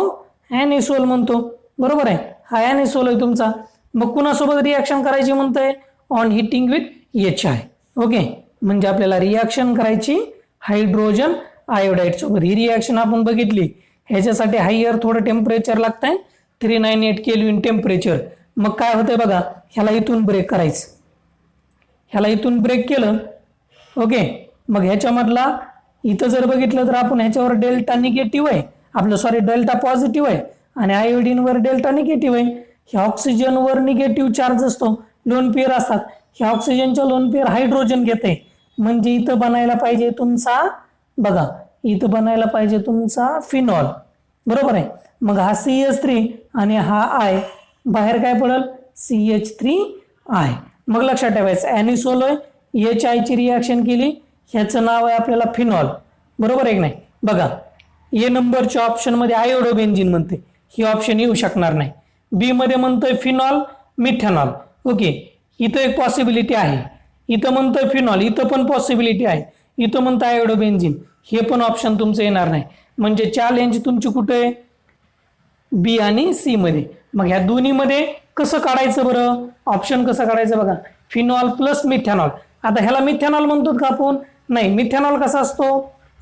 एनिसोल म्हणतो. बरोबर आहे. हा एनिसोल आहे तुमचा. मग कुणासोबत रिॲक्शन करायची म्हणतोय? On heating with HI. Okay, म्हणजे आपल्याला रिॲक्शन करायची हायड्रोजन आयोडाईड सोबत. ही रिॲक्शन आपण बघितली. ह्याच्यासाठी हायर थोडं टेम्परेचर लागतंय, 398 केल्विन टेम्परेचर. मग काय होतंय बघा, ह्याला इथून ब्रेक करायचं. ह्याला इथून ब्रेक केलं. ओके, मग ह्याच्यामधला इथं जर बघितलं तर आपण ह्याच्यावर डेल्टा निगेटिव्ह आहे, आपलं सॉरी डेल्टा पॉझिटिव्ह आहे, आणि आयोडीनवर डेल्टा निगेटिव्ह आहे. ह्या ऑक्सिजनवर निगेटिव्ह चार्ज असतो, लोन पेअर असतात. ह्या ऑक्सिजनच्या लोन पेअर हायड्रोजन घेते, म्हणजे इथं बनायला पाहिजे तुमचा, बघा इथं बनायला पाहिजे तुमचा फिनॉल. बरोबर आहे. मग हा CH3 आणि हा I, बाहेर काय पडेल? CH3I. मग लक्षात ठेवायचं एनिसोल HI ची रिॲक्शन केली, ह्याचं नाव आहे आपल्याला फिनॉल. बरोबर आहे की नाही? बघा, ए नंबरच्या ऑप्शन मध्ये आयोडोबेन्झीन म्हणते, ही ऑप्शन येऊ शकणार नाही. बी मध्ये म्हणतोय फिनॉल मिथेनॉल. ओके, इथं एक पॉसिबिलिटी आहे. इथं म्हणतोय फिनॉल, इथं पण पॉसिबिलिटी आहे. इथं म्हणतं आयोडोबेन्झीन, हे पण ऑप्शन तुमचं येणार नाही. म्हणजे चॅलेंज तुमची कुठे? बी आणि सी मध्ये. मग ह्या दोन्ही मध्ये कसं काढायचं बरं? ऑप्शन कसं काढायचं बघा, फिनॉल प्लस मिथेनॉल. आता ह्याला मिथेनॉल म्हणतो का आपण? नाही. मिथेनॉल कसा असतो?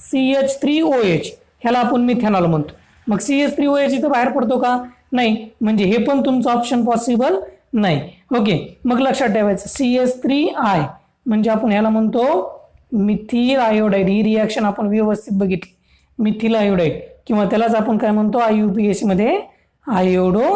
CH3OH, ह्याला आपण मिथेनॉल म्हणतो. मग CH3OH इथं बाहेर पडतो का? नाही. म्हणजे हे पण तुमचं ऑप्शन पॉसिबल नाही. ओके, मग लक्षात ठेवायचं CH3I म्हणजे आपण ह्याला म्हणतो मिथिल आयोडाईड. ही रिॲक्शन आपण व्यवस्थित बघितली, मिथिल आयोडाईड, किंवा त्यालाच आपण काय म्हणतो IUPAC मध्ये आयोडो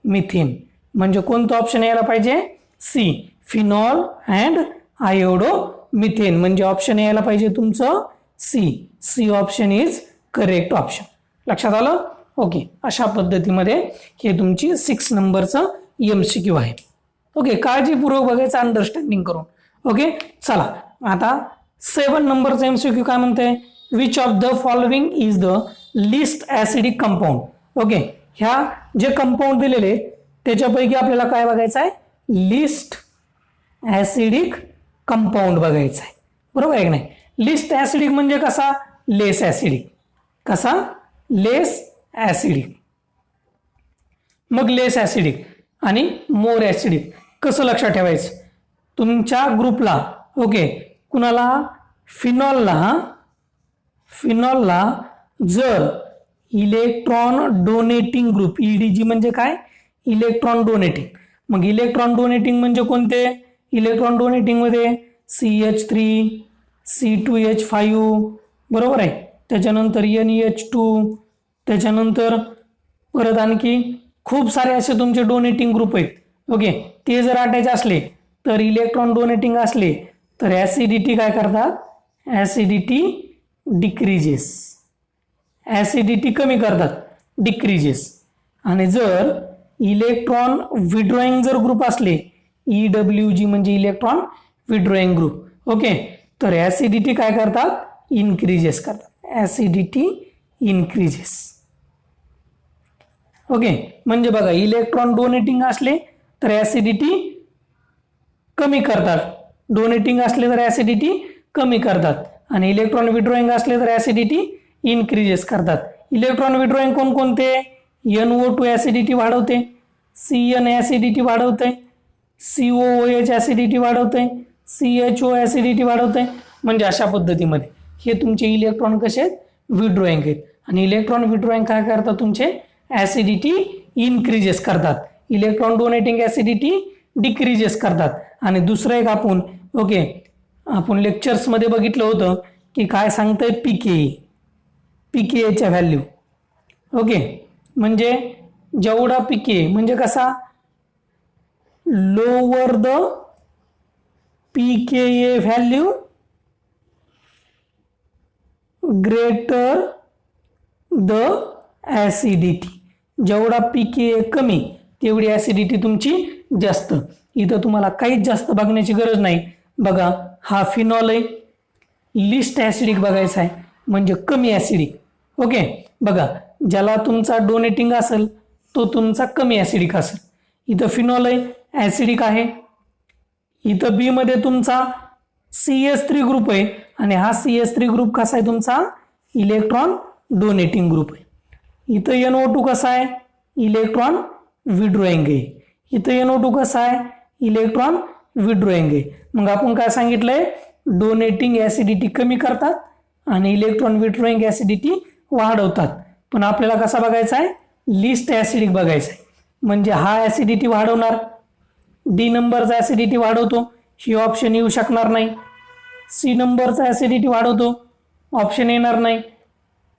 मिथिन. म्हणजे कोणतं ऑप्शन यायला पाहिजे? C, phenol and iodo methane. म्हणजे ऑप्शन यायला पाहिजे तुमचं C. C option is correct option. लक्षात आलं? ओके, अशा पद्धतीमध्ये हे तुमची 6 नंबरचं MCQ आहे. ओके, काळजीपूर्वक बघायचं, अंडरस्टँडिंग करून. ओके, चला आता 7 नंबरचं MCQ काय म्हणते? Which of the following is the list acidic compound. Okay, ह्या जे कंपाऊंड दिलेले त्याच्यापैकी आपल्याला काय बघायचं आहे? लिस्ट ऍसिडिक कंपाऊंड बघायचं आहे. बरोबर आहे की नाही? लिस्ट ऍसिडिक म्हणजे कसा? लेस ऍसिडिक. कसा? लेस ऍसिडिक. मग लेस ऍसिडिक आणि मोर ऍसिडिक कसं लक्षात ठेवायचं? तुमच्या ग्रुपला, ओके, कुणाला? फिनॉलला जर इलेक्ट्रॉन डोनेटिंग ग्रुप, EDG म्हणजे काय? Electron donating. मग इलेक्ट्रॉन डोनेटिंग म्हणजे कोणते? इलेक्ट्रॉन डोनेटिंग मध्ये CH3, C2H5, बरोबर आहे. त्याच्यानंतर NEH2, त्याच्यानंतर परत आणखी खूप सारे असे तुमचे डोनेटिंग ग्रुप आहेत. ओके, ते जर अटॅच असले तर इलेक्ट्रॉन डोनेटिंग असले तर ऍसिडिटी काय करतात? Acidity decreases. ऍसिडिटी कमी करतात, डिक्रीजेस. आणि जर इलेक्ट्रॉन विड्रॉइंग जर ग्रुप असले, EWG म्हणजे इलेक्ट्रॉन विड्रॉइंग ग्रुप, ओके, तर ऍसिडिटी काय करतात? इन्क्रीजेस करतात. Acidity increases. ओके, म्हणजे बघा इलेक्ट्रॉन डोनेटिंग असले तर ऍसिडिटी कमी करतात, डोनेटिंग असले तर ऍसिडिटी कमी करतात, आणि इलेक्ट्रॉन विड्रॉइंग असले तर ऍसिडिटी इन्क्रीजेस करतात. इलेक्ट्रॉन विड्रॉइंग कोणकोणते? NO2 ऍसिडिटी वाढवते, CN ऍसिडिटी वाढवते, COOH ऍसिडिटी वाढवते, CHO ऍसिडिटी वाढवते. म्हणजे अशा पद्धतीमध्ये हे तुमचे इलेक्ट्रॉन कसे आहेत? विड्रॉइंग आहेत. आणि इलेक्ट्रॉन विड्रॉइंग काय करतात? तुमचे ऍसिडिटी इन्क्रीजेस करतात. इलेक्ट्रॉन डोनेटिंग ऍसिडिटी डिक्रीजेस करतात. आणि दुसरं एक आपण, ओके, आपण लेक्चर्स मध्ये बघितलं होतं की काय सांगतंय? पीकेच्या व्हॅल्यू. ओके, म्हणजे जेवढा पीके म्हणजे कसा? Lower the pKa value greater the acidity, जेवढा pKa कमी तेवढी ॲसिडिटी तुमची जास्त. इथं तुम्हाला काहीच जास्त बघण्याची गरज नाही. बघा हा फिनॉल आहे, लिस्ट ॲसिडिक बघायचा आहे म्हणजे कमी ॲसिडिक. ओके, बघा ज्याला तुमचा डोनेटिंग असेल तो तुमचा कमी ॲसिडिक असेल. इथं फिनॉल आहे, ॲसिडिक आहे. इथं बी मध्ये तुमचा CH3 ग्रुप आहे आणि हा CH3 ग्रुप कसा आहे तुमचा इलेक्ट्रॉन डोनेटिंग ग्रुप आहे. इथं NO2 कसा आहे इलेक्ट्रॉन विड्रॉइंग आहे. इथं NO2 कसा आहे इलेक्ट्रॉन विड्रॉइंग आहे. मग आपण काय सांगितलंय, डोनेटिंग ॲसिडिटी कमी करतात आणि इलेक्ट्रॉन विड्रॉइंग ॲसिडिटी वाढवतात. पण आपल्याला कसा बघायचा आहे, लिस्ट ॲसिडिक बघायचा आहे. म्हणजे हा ॲसिडिटी वाढवणार, डी नंबरचा ॲसिडिटी वाढवतो, ही ऑप्शन येऊ शकणार नाही. सी नंबरचा ॲसिडिटी वाढवतो, ऑप्शन येणार नाही.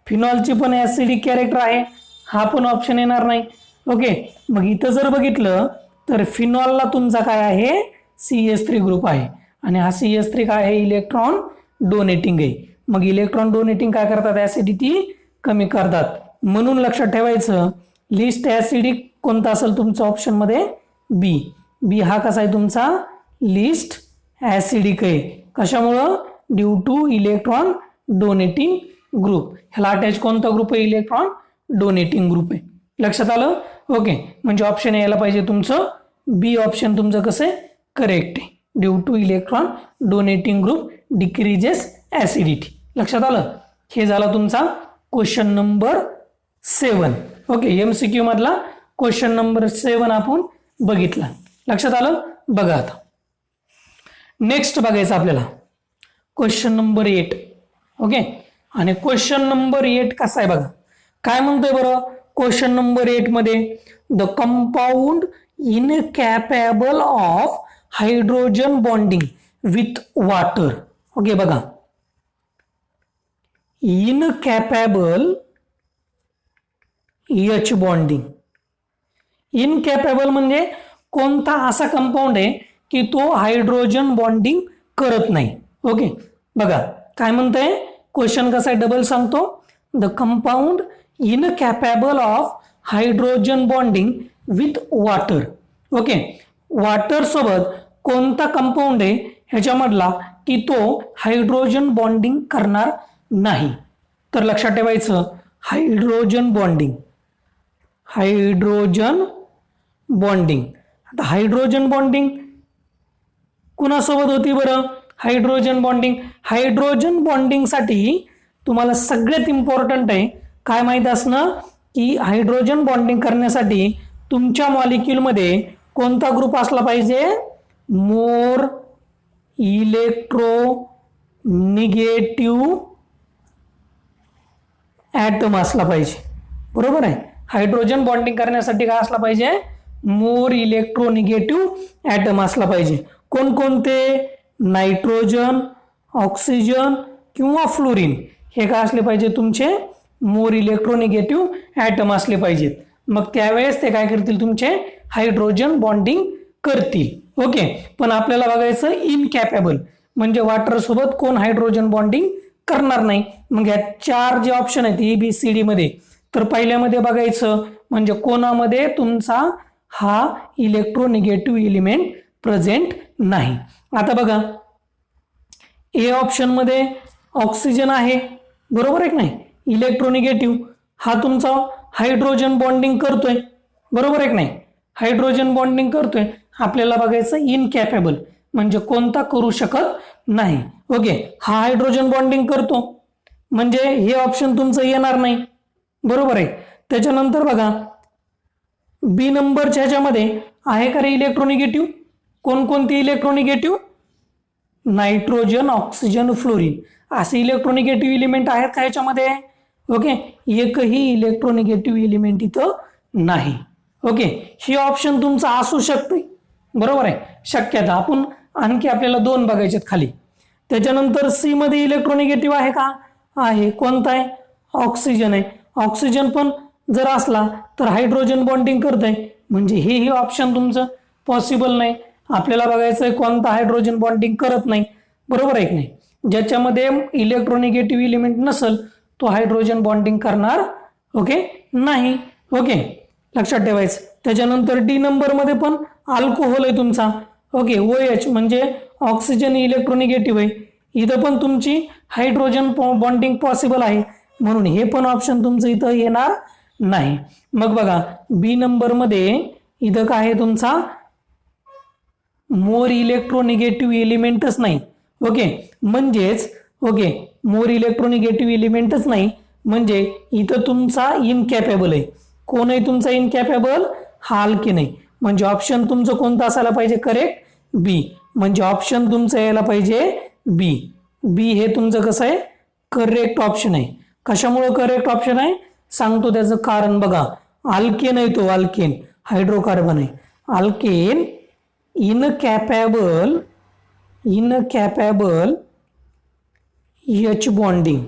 फिनॉलची पण ॲसिडिक कॅरेक्टर आहे, हा पण ऑप्शन येणार नाही. ओके, मग इथं जर बघितलं तर फिनॉलला तुमचा काय आहे CH3 ग्रुप आहे आणि हा CH3 काय आहे इलेक्ट्रॉन डोनेटिंग आहे. मग इलेक्ट्रॉन डोनेटिंग काय करतात, ॲसिडिटी कमी करतात. म्हणून लक्षात ठेवायचं लिस्ट ॲसिडिक कोणता असेल तुमच्या ऑप्शनमध्ये बी. बी हा कसा आहे तुमचा लिस्ट ॲसिडिक आहे. कशामुळं, due two electron donating group. ह्याला अटॅच कोणता ग्रुप आहे, इलेक्ट्रॉन डोनेटिंग ग्रुप आहे. लक्षात आलं. ओके, म्हणजे ऑप्शन यायला पाहिजे तुमचं बी ऑप्शन तुमचं कसं आहे करेक्ट आहे. Due two electron donating group decreases acidity. लक्षात आलं. हे झाला तुमचा क्वेश्चन नंबर 7. ओके, MCQ मधला क्वेश्चन नंबर 7 आपण बघितला. लक्षात आलं. बघा आता नेक्स्ट बघायचं आपल्याला क्वेश्चन नंबर 8. ओके, आणि क्वेश्चन नंबर 8 कसा आहे बघा, काय म्हणतोय बरं क्वेश्चन नंबर 8 मध्ये, the compound incapable of hydrogen bonding with water. Okay, बघा इनकॅपेबल H बॉन्डिंग. इनकॅपेबल म्हणजे कोणता असा कंपाऊंड आहे की तो हायड्रोजन बॉन्डिंग करत नाही. ओके, बघा काय म्हणतंय क्वेश्चन कसा आहे, डबल सांगतो. The compound incapable of hydrogen bonding with water. Okay, water सोबत कोणता कंपाऊंड आहे ह्याच्यामधला की तो हायड्रोजन बॉन्डिंग करणार नाही. तर लक्षात ठेवायचं हायड्रोजन बॉन्डिंग, हायड्रोजन बॉन्डिंग. आता हायड्रोजन बॉन्डिंग कुणासोबत होती बरं, हायड्रोजन बॉन्डिंग. हायड्रोजन बॉन्डिंगसाठी तुम्हाला सगळ्यात इम्पॉर्टंट आहे काय माहीत असणं की हायड्रोजन बॉन्डिंग करण्यासाठी तुमच्या मॉलिक्यूलमध्ये कोणता ग्रुप असला पाहिजे, मोर इलेक्ट्रो निगेटिव्ह ॲटम असला पाहिजे. बरोबर आहे. हायड्रोजन बॉन्डिंग करण्यासाठी काय असला पाहिजे, मोर इलेक्ट्रोनिगेटिव्ह ॲटम असला पाहिजे. कोणकोणते, नायट्रोजन, ऑक्सिजन किंवा फ्लोरीन हे काय असले पाहिजे तुमचे मोर इलेक्ट्रोनिगेटिव्ह ॲटम असले पाहिजेत. मग त्यावेळेस ते काय करतील तुमचे हायड्रोजन बॉन्डिंग करतील. ओके, पण आपल्याला बघायचं इनकॅपेबल म्हणजे वॉटर सोबत कोण हायड्रोजन बॉन्डिंग करणार नाही. मग या 4 जे ऑप्शन आहेत ABCD मध्ये, तर पहिल्यामध्ये बघायचं म्हणजे कोणामध्ये तुमचा हा इलेक्ट्रोनिगेटिव्ह एलिमेंट प्रेझेंट नाही. आता बघा ए ऑप्शन मध्ये ऑक्सिजन आहे, बरोबर आहे की नाही. इलेक्ट्रोनिगेटिव्ह हा तुमचा हायड्रोजन बॉन्डिंग करतोय, बरोबर आहे की नाही. हायड्रोजन बॉन्डिंग करतोय. आपल्याला बघायचं इनकॅपेबल म्हणजे कोणता करू शकत नाही. ओके, हा हायड्रोजन बॉन्डिंग करतो म्हणजे हे ऑप्शन तुमचं येणार नाही, बरोबर आहे. त्याच्यानंतर बघा बी नंबरच्या ह्याच्यामध्ये आहे का रे इलेक्ट्रोनिगेटिव्ह. कोणकोणती इलेक्ट्रोनिगेटिव्ह, नायट्रोजन, ऑक्सिजन, फ्लोरीन असे इलेक्ट्रोनिगेटिव्ह एलिमेंट आहेत का ह्याच्यामध्ये. ओके, एकही इलेक्ट्रोनिगेटिव्ह एलिमेंट इथं नाही. ओके, हे ऑप्शन तुमचं असू शकते, बरोबर आहे. शक्यता आपण आणखी आपल्याला 2 बघायचे खाली. त्याच्यानंतर सी मध्ये इलेक्ट्रोनिगेटिव्ह आहे का, आहे. कोणता आहे, ऑक्सिजन आहे. ऑक्सिजन पण जर असला तर हायड्रोजन बॉन्डिंग करतंय म्हणजे हे ऑप्शन तुमचं पॉसिबल नाही. आपल्याला बघायचं आहे कोणता हायड्रोजन बॉन्डिंग करत नाही, बरोबर आहे की नाही. ज्याच्यामध्ये इलेक्ट्रोनिगेटिव्ह एलिमेंट नसेल तो हायड्रोजन बॉन्डिंग करणार ओके नाही. ओके लक्षात ठेवायचं. त्याच्यानंतर डी नंबर मध्ये पण अल्कोहोल आहे तुमचा ओके. OH म्हणजे ऑक्सिजन इलेक्ट्रोनिगेटिव्ह आहे. इथं पण तुमची हायड्रोजन बॉन्डिंग पॉसिबल आहे म्हणून हे पण ऑप्शन तुमचं इथं येणार नाही. मग बघा बी नंबर मध्ये इथं काय आहे तुमचा मोर इलेक्ट्रोनिगेटिव्ह एलिमेंटच नाही ओके. म्हणजेच ओके मोर इलेक्ट्रोनिगेटिव्ह एलिमेंटच नाही म्हणजे इथं तुमचा इनकॅपेबल आहे. कोण आहे तुमचा इनकॅपेबल? हा अल्केन आहे. म्हणजे ऑप्शन तुमचं कोणतं असायला पाहिजे? करेक्ट बी. म्हणजे ऑप्शन तुमचं यायला पाहिजे बी. बी हे तुमचं कसं आहे? करेक्ट ऑप्शन आहे. कशामुळे करेक्ट ऑप्शन आहे सांगतो त्याचं कारण. बघा अल्केन आहे तो, अल्केन हायड्रोकार्बन आहे. Alkane incapable H bonding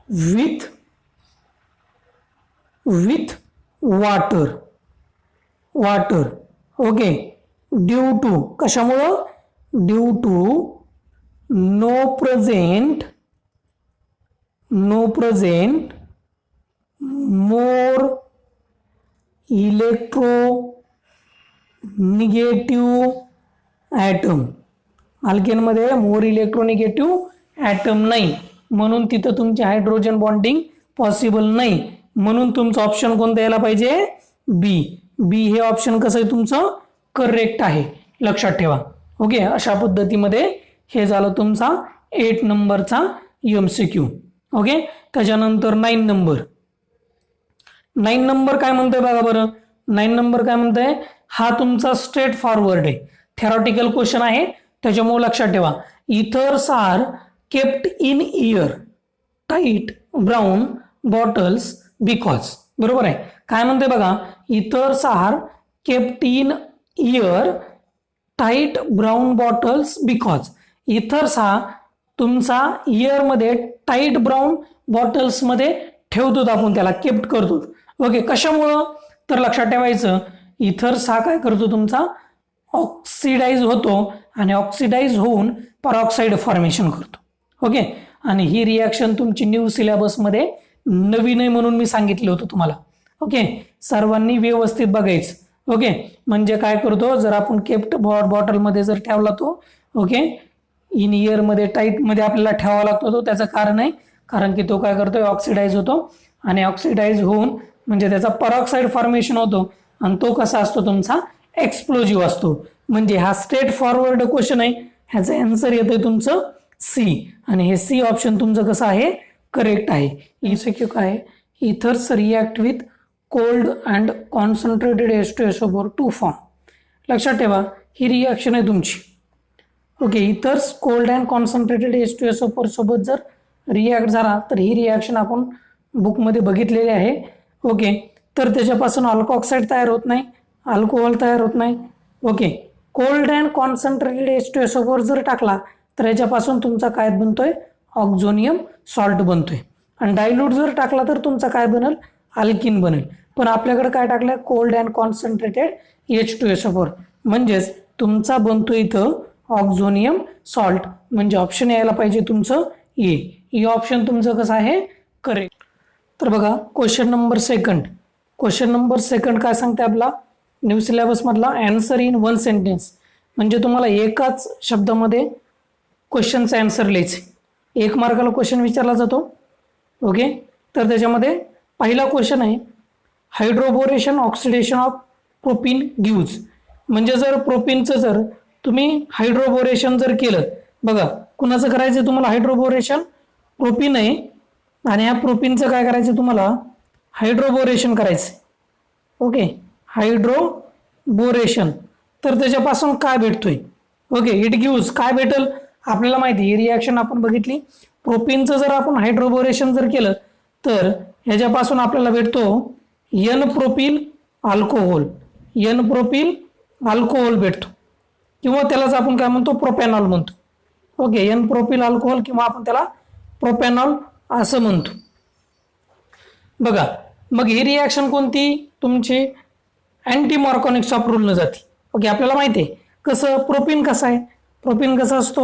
with water okay. Due to कशामुळं? Due to no present more electronegative atom. अल्केनमध्ये मोर इलेक्ट्रोनिगेटिव्ह ॲटम नाही म्हणून तिथं तुमची हायड्रोजन बॉन्डिंग पॉसिबल नाही. म्हणून तुमचं ऑप्शन कोणतं यायला पाहिजे? बी. बी हे ऑप्शन कसं आहे तुमचं? करेक्ट आहे. लक्षात ठेवा ओके. अशा पद्धतीमध्ये हे झालं तुमचा 8 नंबरचा MCQ ओके. त्याच्यानंतर 9 नंबर काय म्हणतोय बघा बरं. 9 नंबर काय म्हणतोय? हा तुमचा स्ट्रेट फॉरवर्ड आहे, थेरॉटिकल क्वेश्चन आहे त्याच्यामुळे लक्षात ठेवा. Ethers are kept in air tight brown bottles because. बरोबर आहे. काय म्हणते बघा ethers are kept in air tight brown bottles because. Ethers हा तुमचा इयरमध्ये टाईट ब्राऊन बॉटल्समध्ये ठेवतो आपण, त्याला केप्ट करतो ओके. कशामुळं? तर लक्षात ठेवायचं इथर्स हा काय करतो तुमचा ऑक्सिडाइज होतो आणि ऑक्सिडाइज होऊन परऑक्साईड फॉर्मेशन करतो ओके. आणि ही रिॲक्शन तुमची न्यू सिलेबसमध्ये नवीन आहे म्हणून मी सांगितलं होतं तुम्हाला ओके. सर्वांनी व्यवस्थित बघायचं ओके. म्हणजे काय करतो जर आपण केप्ट बॉटलमध्ये जर ठेवला तो ओके इन इयरमध्ये टाईटमध्ये आपल्याला ठेवावा लागतो तो. त्याचं कारण आहे कारण की तो काय करतोय ऑक्सिडाइज होतो आणि ऑक्सिडाइज होऊन म्हणजे त्याचा परऑक्साईड फॉर्मेशन होतो आणि तो कसा असतो तुमचा एक्सप्लोजिव्ह असतो. म्हणजे हा स्ट्रेट फॉरवर्ड क्वेश्चन आहे. ह्याचं आन्सर येतंय तुमचं सी आणि हे सी ऑप्शन तुमचं कसं आहे? करेक्ट आहे. MCQ काय आहे? Ethers react with cold and concentrated H2SO4 to form. लक्षात ठेवा ही रिॲक्शन आहे तुमची okay. Ethers cold and concentrated H2SO4 सोबत जर रिॲक्ट झाला तर ही रिॲक्शन आपण बुकमध्ये बघितलेली आहे ओके. तर त्याच्यापासून अल्कोऑक्साईड तयार होत नाही, अल्कोहोल तयार होत नाही okay. Cold and concentrated H2SO4 जर टाकला तर याच्यापासून तुमचा काय बनतोय? ऑक्झोनियम सॉल्ट बनतोय. आणि डायल्यूट जर टाकला तर तुमचा काय बनेल? अल्किन बनेल. पण आपल्याकडे काय टाकलंय? कोल्ड अँड कॉन्सन्ट्रेटेड H2SO4 म्हणजेच तुमचा बनतो इथं ऑक्झोनियम सॉल्ट. म्हणजे ऑप्शन यायला पाहिजे तुमचं ए. ही ऑप्शन तुमचं कसं आहे? करेक्ट. तर बघा क्वेश्चन नंबर सेकंड काय सांगते आपला न्यू सिलेबस मधला? Answer in 1 sentence. म्हणजे तुम्हाला एकाच शब्दामध्ये क्वेश्चनचा आन्सर लिहायचे. 1 मार्काला क्वेश्चन विचारला जातो ओके. तर त्याच्यामध्ये पहिला क्वेश्चन आहे hydroboration oxidation of propene gives. म्हणजे जर प्रोपीनचं जर तुम्ही हायड्रोबोरेशन जर केलं बघा कुणाचं करायचं तुम्हाला हायड्रोबोरेशन? प्रोपीन आहे आणि ह्या प्रोपीनचं काय करायचं तुम्हाला? हायड्रोबोरेशन करायचं ओके. हायड्रोबोरेशन तर त्याच्यापासून काय भेटतोय ओके. इट गिव्ज काय भेटल आपल्याला माहिती ही रिॲक्शन आपण बघितली. प्रोपीनचं जर आपण हायड्रोबोरेशन जर केलं तर ह्याच्यापासून आपल्याला भेटतो N प्रोपिल अल्कोहोल भेटतो किंवा त्यालाच आपण काय म्हणतो? प्रोपॅनॉल म्हणतो ओके. N प्रोपिल अल्कोहोल किंवा आपण त्याला प्रोपॅनॉल असं म्हणतो. बघा मग ही रिॲक्शन कोणती तुमची? अँटी मार्कोनिक्स ऑफ रूलनं जाते. ओके, आपल्याला माहिती आहे कसं प्रोपीन कसं आहे. प्रोपीन कसा असतो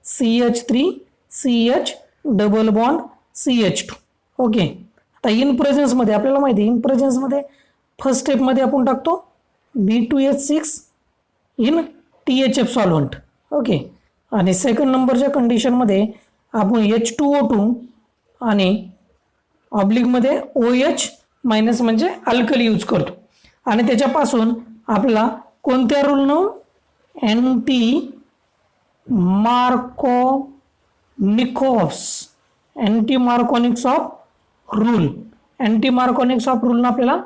CH3 CH double bond CH2. Okay, आता इन प्रेझेन्समध्ये आपल्याला माहिती आहे इन प्रेझेन्समध्ये फर्स्ट स्टेपमध्ये आपण टाकतो B2H6 in THF solvent. Okay, आणि सेकंड नंबरच्या कंडिशनमध्ये आपण H2O2 आणि ऑब्लिकमध्ये OH मायनस म्हणजे अल्कली यूज करतो. आणि त्याच्यापासून आपल्याला कोणत्या रूलनं anti Markovnikov of rule. Anti Markovnikov of रूलनं आपल्याला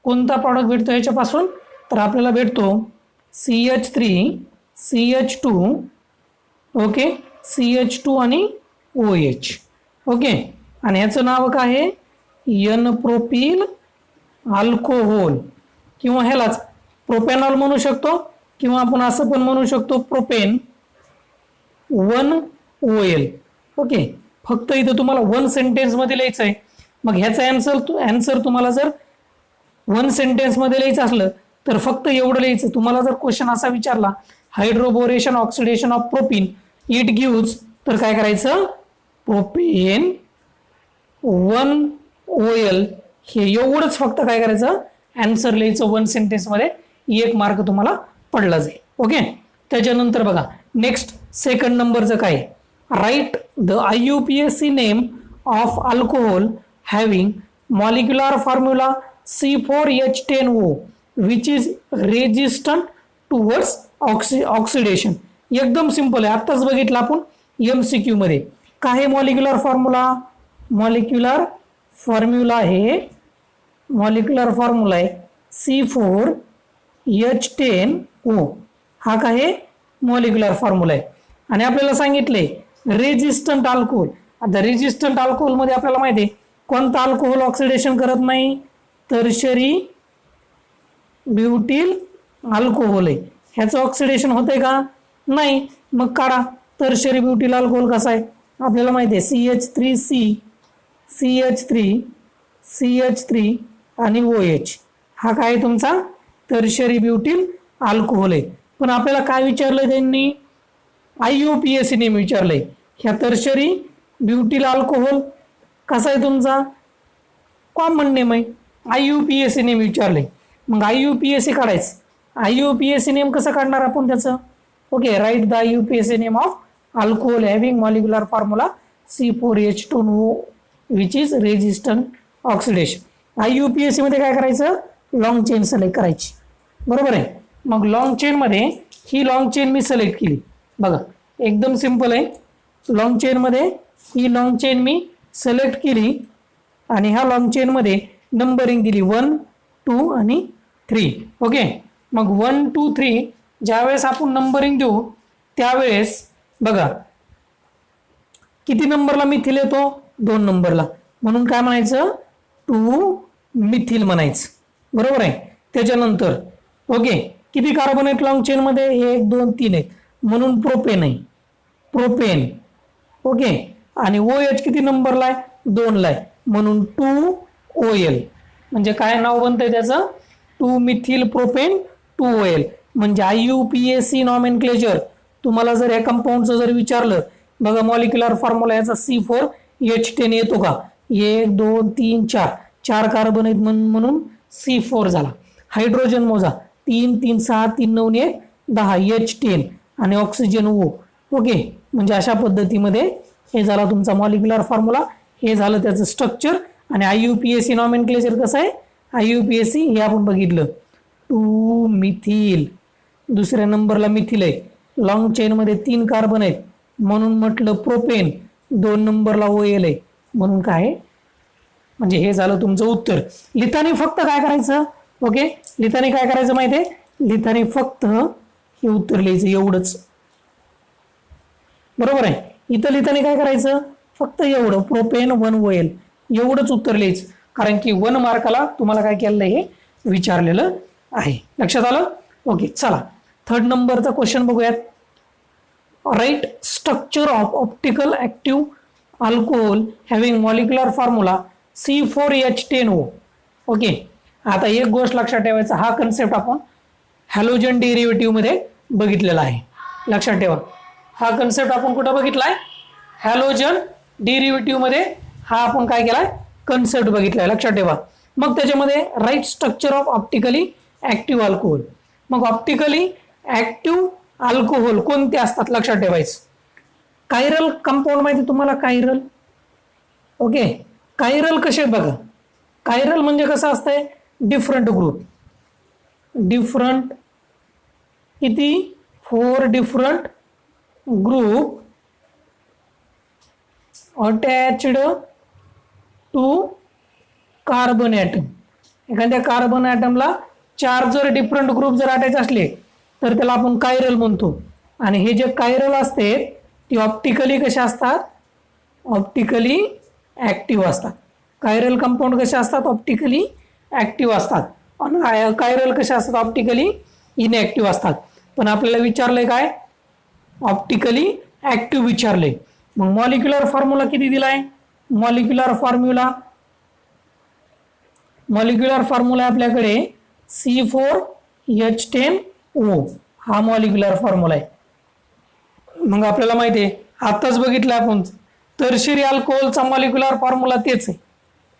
कोणता प्रॉडक्ट भेटतो याच्यापासून, तर आपल्याला भेटतो CH3 CH2 ओके CH2 आणि OH. ओके, आणि ह्याचं नाव काय आहे N प्रोपिल अल्कोहोल किंवा ह्यालाच प्रोपेनॉल म्हणू शकतो किंवा आपण असं पण म्हणू शकतो प्रोपेन 1OL. ओके, फक्त इथं तुम्हाला 1 सेंटेन्समध्ये लिहायचं आहे. मग ह्याचा आन्सर तुम्हाला जर 1 सेंटेन्समध्ये लिहायचं असलं तर फक्त एवढं लिहायचं. तुम्हाला जर क्वेश्चन असा विचारला hydroboration oxidation of propene it gives, तर काय करायचं प्रोपेन 1OL हे एवढंच फक्त काय करायचं आन्सर लिहायचं 1 सेंटेन्समध्ये. 1 मार्क तुम्हाला पडला जाईल. ओके, त्याच्यानंतर बघा नेक्स्ट सेकंड नंबरचं काय, write the IUPAC name of alcohol having molecular formula C4H10O which is resistant towards oxidation. एकदम सिंपल आहे, आत्ताच बघितलं आपण MCQ मध्ये. काय आहे मॉलिक्युलर फॉर्म्युला? मॉलिक्युलर फॉर्म्युला आहे C4H10O. हा काय मॉलिक्युलर फॉर्म्युला आहे. आणि आपल्याला सांगितले रेजिस्टंट अल्कोहोल. आता रेजिस्टंट अल्कोहोल मध्ये आपल्याला माहिती आहे कोणता अल्कोहोल ऑक्सिडेशन करत नाही, टर्शरी ब्युटिल अल्कोहोल आहे. ह्याचं ऑक्सिडेशन होते का? नाही. मग काढा टर्शरी ब्युटिल अल्कोहोल कसा आहे आपल्याला माहिती आहे CH3 आणि OH. हा काय तुमचा टर्शरी ब्युटिल अल्कोहोल आहे. पण आपल्याला काय विचारलं त्यांनी IUPAC नेम विचारलंय. ह्या टर्शरी ब्युटिल अल्कोहोल कसा आहे तुमचा कॉमन नेम आहे. IUPAC नेम विचारले. मग IUPAC काढायचं. IUPAC नेम कसं काढणार आपण त्याचं? Okay, write the IUPAC name of alcohol having molecular formula C4H10O which is resistant oxidation. IUPAC मध्ये काय करायचं लॉंग चेन सिलेक्ट करायची. बरोबर आहे. मग लॉंग चेन मध्ये ही लॉंग चेन मी सिलेक्ट केली. बघा एकदम सिंपल आहे. लॉंग चेन मध्ये ही लॉंग चेन मी सिलेक्ट केली आणि ह्या लॉंग चेन मध्ये नंबरिंग दिली 1 2 आणि 3. ओके, मग 1 2 3 ज्यावेळेस आपण नंबरिंग देऊ त्यावेळेस बघा किती नंबरला मिथिल येतो 2 नंबरला, म्हणून काय म्हणायचं 2 मिथिल म्हणायचं. बरोबर आहे. त्याच्यानंतर ओके किती कार्बन आहेत लॉंग चेन मध्ये 1 2 3 आहेत म्हणून प्रोपेन आहे प्रोपेन. ओके, आणि OH किती नंबरला आहे 2 ला आहे म्हणून 2OL. म्हणजे काय नाव बनतंय त्याचं 2 मिथिल प्रोपेन 2OL. म्हणजे IUPAC नॉमेनक्लेचर तुम्हाला जर या कंपाऊंडचं जर विचारलं बघा मॉलिक्युलर फॉर्म्युला याचा C4H10 येतो का 1 2 3 4 कार्बन आहेत म्हणून C4 झाला. हायड्रोजन मोजा 3 3 6 3 9 1 10 H10 आणि ऑक्सिजन O. ओके, म्हणजे अशा पद्धतीमध्ये हे झाला तुमचा मॉलिक्युलर फॉर्म्युला. हे झालं त्याचं स्ट्रक्चर. आणि IUPAC नॉमेनक्लेचर कसं आहे IUPAC हे आपण बघितलं 2 मिथिल. दुसऱ्या नंबरला मिथिल आहे. लॉंग चेन मध्ये 3 कार्बन आहेत म्हणून म्हटलं प्रोपेन. 2 नंबरला OL आहे म्हणून काय म्हणजे हे झालं तुमचं उत्तर. लिथानी फक्त काय करायचं ओके लिथानी काय करायचं माहिती आहे लिथानी फक्त हे उत्तर लिहायचं एवढंच. बरोबर आहे. इथं लिथानी काय करायचं फक्त एवढं प्रोपेन 1OL एवढंच उत्तर लिहायचं. कारण की 1 मार्काला तुम्हाला काय केलेलं हे विचारलेलं आहे. लक्षात आलं? ओके, चला थर्ड नंबरचा क्वेश्चन बघूयात. Write structure of optical active alcohol having molecular formula C4H10O. Okay, आता एक गोष्ट लक्षात ठेवायचा, हा कन्सेप्ट आपण हॅलोजन डेरिव्हेटिव्ह मध्ये बघितलेला आहे. लक्षात ठेवा, हा कन्सेप्ट आपण कुठं बघितलाय? हॅलोजन डेरिव्हेटिव्ह मध्ये हा आपण काय केलाय? कन्सेप्ट बघितलाय. लक्षात ठेवा. मग त्याच्यामध्ये write structure of optically active alcohol. मग ऑप्टिकली ऍक्टिव्ह अल्कोहोल कोणते असतात? लक्षात ठेवायचं. कायरल कंपाऊंड माहिती तुम्हाला? Chiral, okay. कायरल कसे बघा, कायरल म्हणजे कसं असतंय? डिफरंट ग्रुप, डिफरंट किती? 4 different group attached to carbon atom. एखाद्या कार्बन ॲटमला 4 जर डिफरंट ग्रुप जर अटॅच असले तर त्याला आपण कायरल म्हणतो. आणि हे जे कायरल असते ती ऑप्टिकली कशा असतात? ऑप्टिकली ऍक्टिव्ह असतात. कायरल कंपाऊंड कसे असतात? ऑप्टिकली ऍक्टिव्ह असतात. आणि कायरल कसे असतात? ऑप्टिकली इनऍक्टिव्ह असतात. पण आपल्याला विचारलंय काय? ऑप्टिकली ऍक्टिव्ह विचारले. मग मॉलिक्युलर फॉर्म्युला किती दिलाय? मॉलिक्युलर फॉर्म्युला आपल्याकडे C4H10O हा मॉलिक्युलर फॉर्म्युला आहे. मग आपल्याला माहिती आहे, आताच बघितलं आपण, टर्शियरी अल्कोहोलचा मॉलिक्युलर फॉर्म्युला तेच आहे.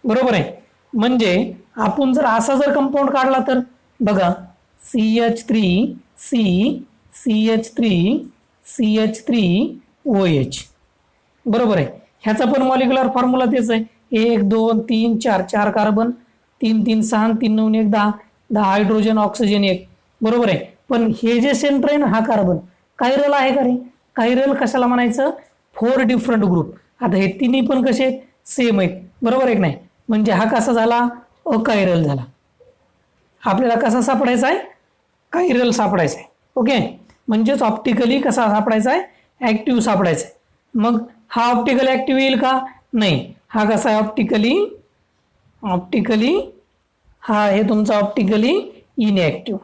बरोबर आहे. म्हणजे आपण जर असा जर कंपाऊंड काढला तर बघा, CH3CH3CH3OH. बरोबर आहे. ह्याचा पण मॉलिक्युलर फॉर्म्युला तेच आहे. 1 2 3 4 4 कार्बन, 3 3 6 3 9 1 10 10 हायड्रोजन ऑक्सिजन 1. बरोबर आहे. पण हे जे सेंटर आहे ना, हा कार्बन कायरल आहे का रे? कायरल कशाला म्हणायचं? 4 डिफरंट ग्रुप. आता हे तिन्ही पण कसे सेम आहेत. बरोबर आहे की नाही? म्हणजे हा कसा झाला? अकायरल झाला. आपल्याला कसा सापडायचा आहे? कायरल सापडायचा आहे. ओके. म्हणजेच ऑप्टिकली कसा सापडायचा आहे? ऍक्टिव्ह सापडायचा आहे. मग हा ऑप्टिकली ऍक्टिव्ह येईल का? नाही. हा कसा आहे? ऑप्टिकली हा हे तुमचा ऑप्टिकली इनऍक्टिव्ह.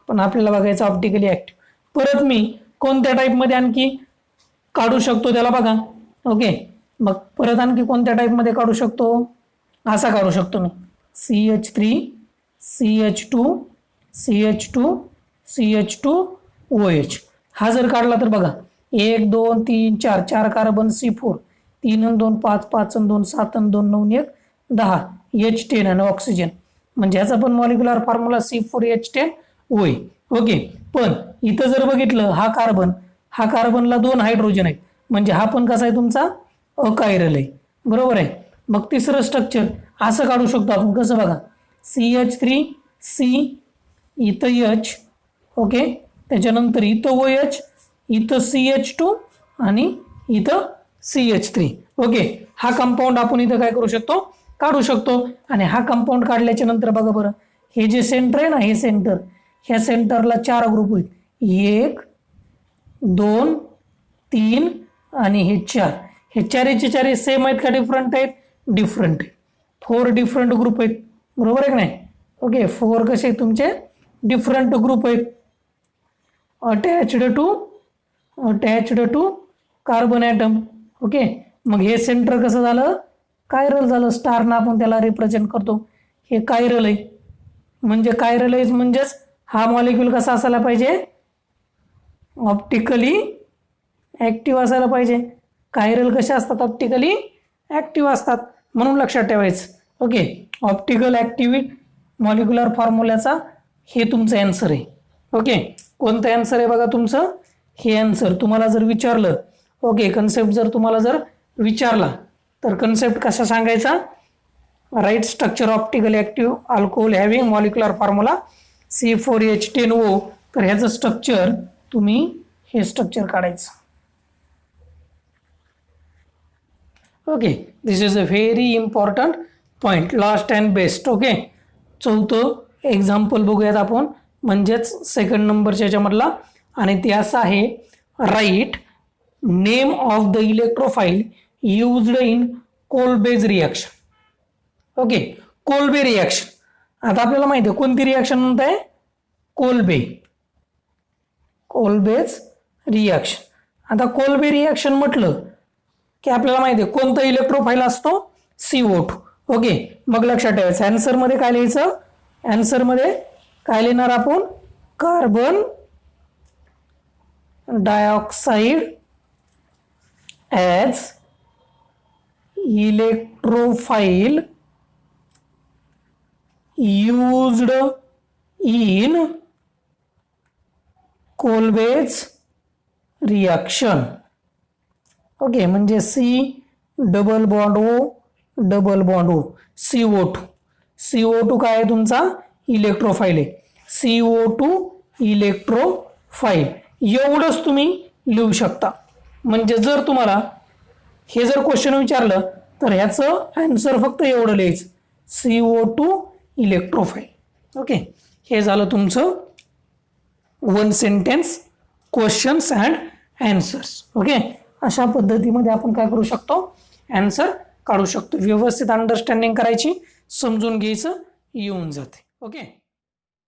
पण आपल्याला बघायचं ऑप्टिकली ऍक्टिव्ह. परत मी कोणत्या टाईपमध्ये आणखी काढू शकतो त्याला बघा. ओके. मग परत आणखी कोणत्या टाईपमध्ये काढू शकतो? असा काढू शकतो मी, CH3CH2CH2CH2OH. हा जर काढला तर बघा, 1 2 3 4 4 कार्बन C4, 3 आणि 2 5 5 आणि 2 7 आणि 2 9 1 10 H10 आणि ऑक्सिजन. म्हणजे ह्याचा पण मॉलिक्युलर फॉर्म्युला C4H10OH. ओके. पण इथं जर बघितलं, हा कार्बनला 2 हायड्रोजन आहेत. म्हणजे हा पण कसा आहे तुमचा? अकायरल आहे. बरोबर आहे. मग तिसरं स्ट्रक्चर असं काढू शकतो आपण. कसं बघा, CH3C, इथं H, ओके. त्याच्यानंतर इथं OH, इथं CH2 आणि इथं CH3. ओके. हा कंपाऊंड आपण इथं काय करू शकतो? काढू शकतो. आणि हा कंपाऊंड काढल्याच्या नंतर बघा बरं, हे जे सेंटर आहे ना, हे सेंटर, ह्या सेंटरला 4 ग्रुप आहेत. 1 2 3 आणि हे 4. हे चारीचे चारी सेम आहेत का डिफरंट आहेत? डिफरंट आहेत. 4 डिफरंट ग्रुप आहेत. बरोबर आहे की नाही? ओके. 4 कसे तुमचे डिफरंट ग्रुप आहेत attached to carbon atom. Okay. मग हे सेंटर कसं झालं? कायरल झालं. स्टारनं आपण त्याला रिप्रेझेंट करतो. हे कायरल आहे. म्हणजे कायरल आहे म्हणजेच हा मॉलिक्यूल कसा असायला पाहिजे? ऑप्टिकली ऍक्टिव्ह असायला पाहिजे. कायरल कसे असतात? ऑप्टिकली ऍक्टिव्ह असतात. म्हणून लक्षात ठेवायचं. ओके. ऑप्टिकल ऍक्टिव्ह मॉलिक्युलर फॉर्म्युल्याचा हे तुमचं आन्सर आहे. ओके. कोणतं आन्सर आहे बघा तुमचं? हे आन्सर तुम्हाला जर विचारलं, ओके, कन्सेप्ट जर तुम्हाला जर विचारला तर कन्सेप्ट कसा सांगायचा? Write structure optical active alcohol having molecular formula C4H10O. तर ह्याचं स्ट्रक्चर तुम्ही हे स्ट्रक्चर काढायचं. Okay. This is a very important point, last and best. Okay. चौथं एक्झाम्पल बघूयात आपण, म्हणजेच सेकंड नंबरच्या याच्यामधला. आणि ते असं आहे, right name of the electrophile used in Kolbe's reaction. Okay. Kolbe reaction. आता आपल्याला माहिती आहे कोणती रिॲक्शन म्हणताय? Kolbe's reaction. आता कोलबे रिॲक्शन म्हटलं की आपल्याला माहिती आहे कोणता इलेक्ट्रोफाईल असतो? CO2. ओके, मग लक्षात ठेवायचं आन्सर मध्ये काय लिहायचं, आन्सर मध्ये काय लिहिणार आपण, carbon dioxide as electrophile used in Kolbe's reaction. Okay, म्हणजे C+O CO2 काय आहे तुमचा, इलेक्ट्रोफाइल आहे, CO2 इलेक्ट्रोफाइल. एवढंच तुम्ही लिहू शकता. म्हणजे जर तुम्हाला हे जर क्वेश्चन विचारलं तर ह्याचं आन्सर फक्त एवढं लिहायचं, CO2 इलेक्ट्रोफाइल. ओके, हे झालं तुमचं 1 sentence questions and answers. Okay, अशा पद्धतीमध्ये आपण काय करू शकतो, आन्सर काढू शकतो. व्यवस्थित अंडरस्टँडिंग करायची, समजून घ्यायचं, येऊन जाते. ओके.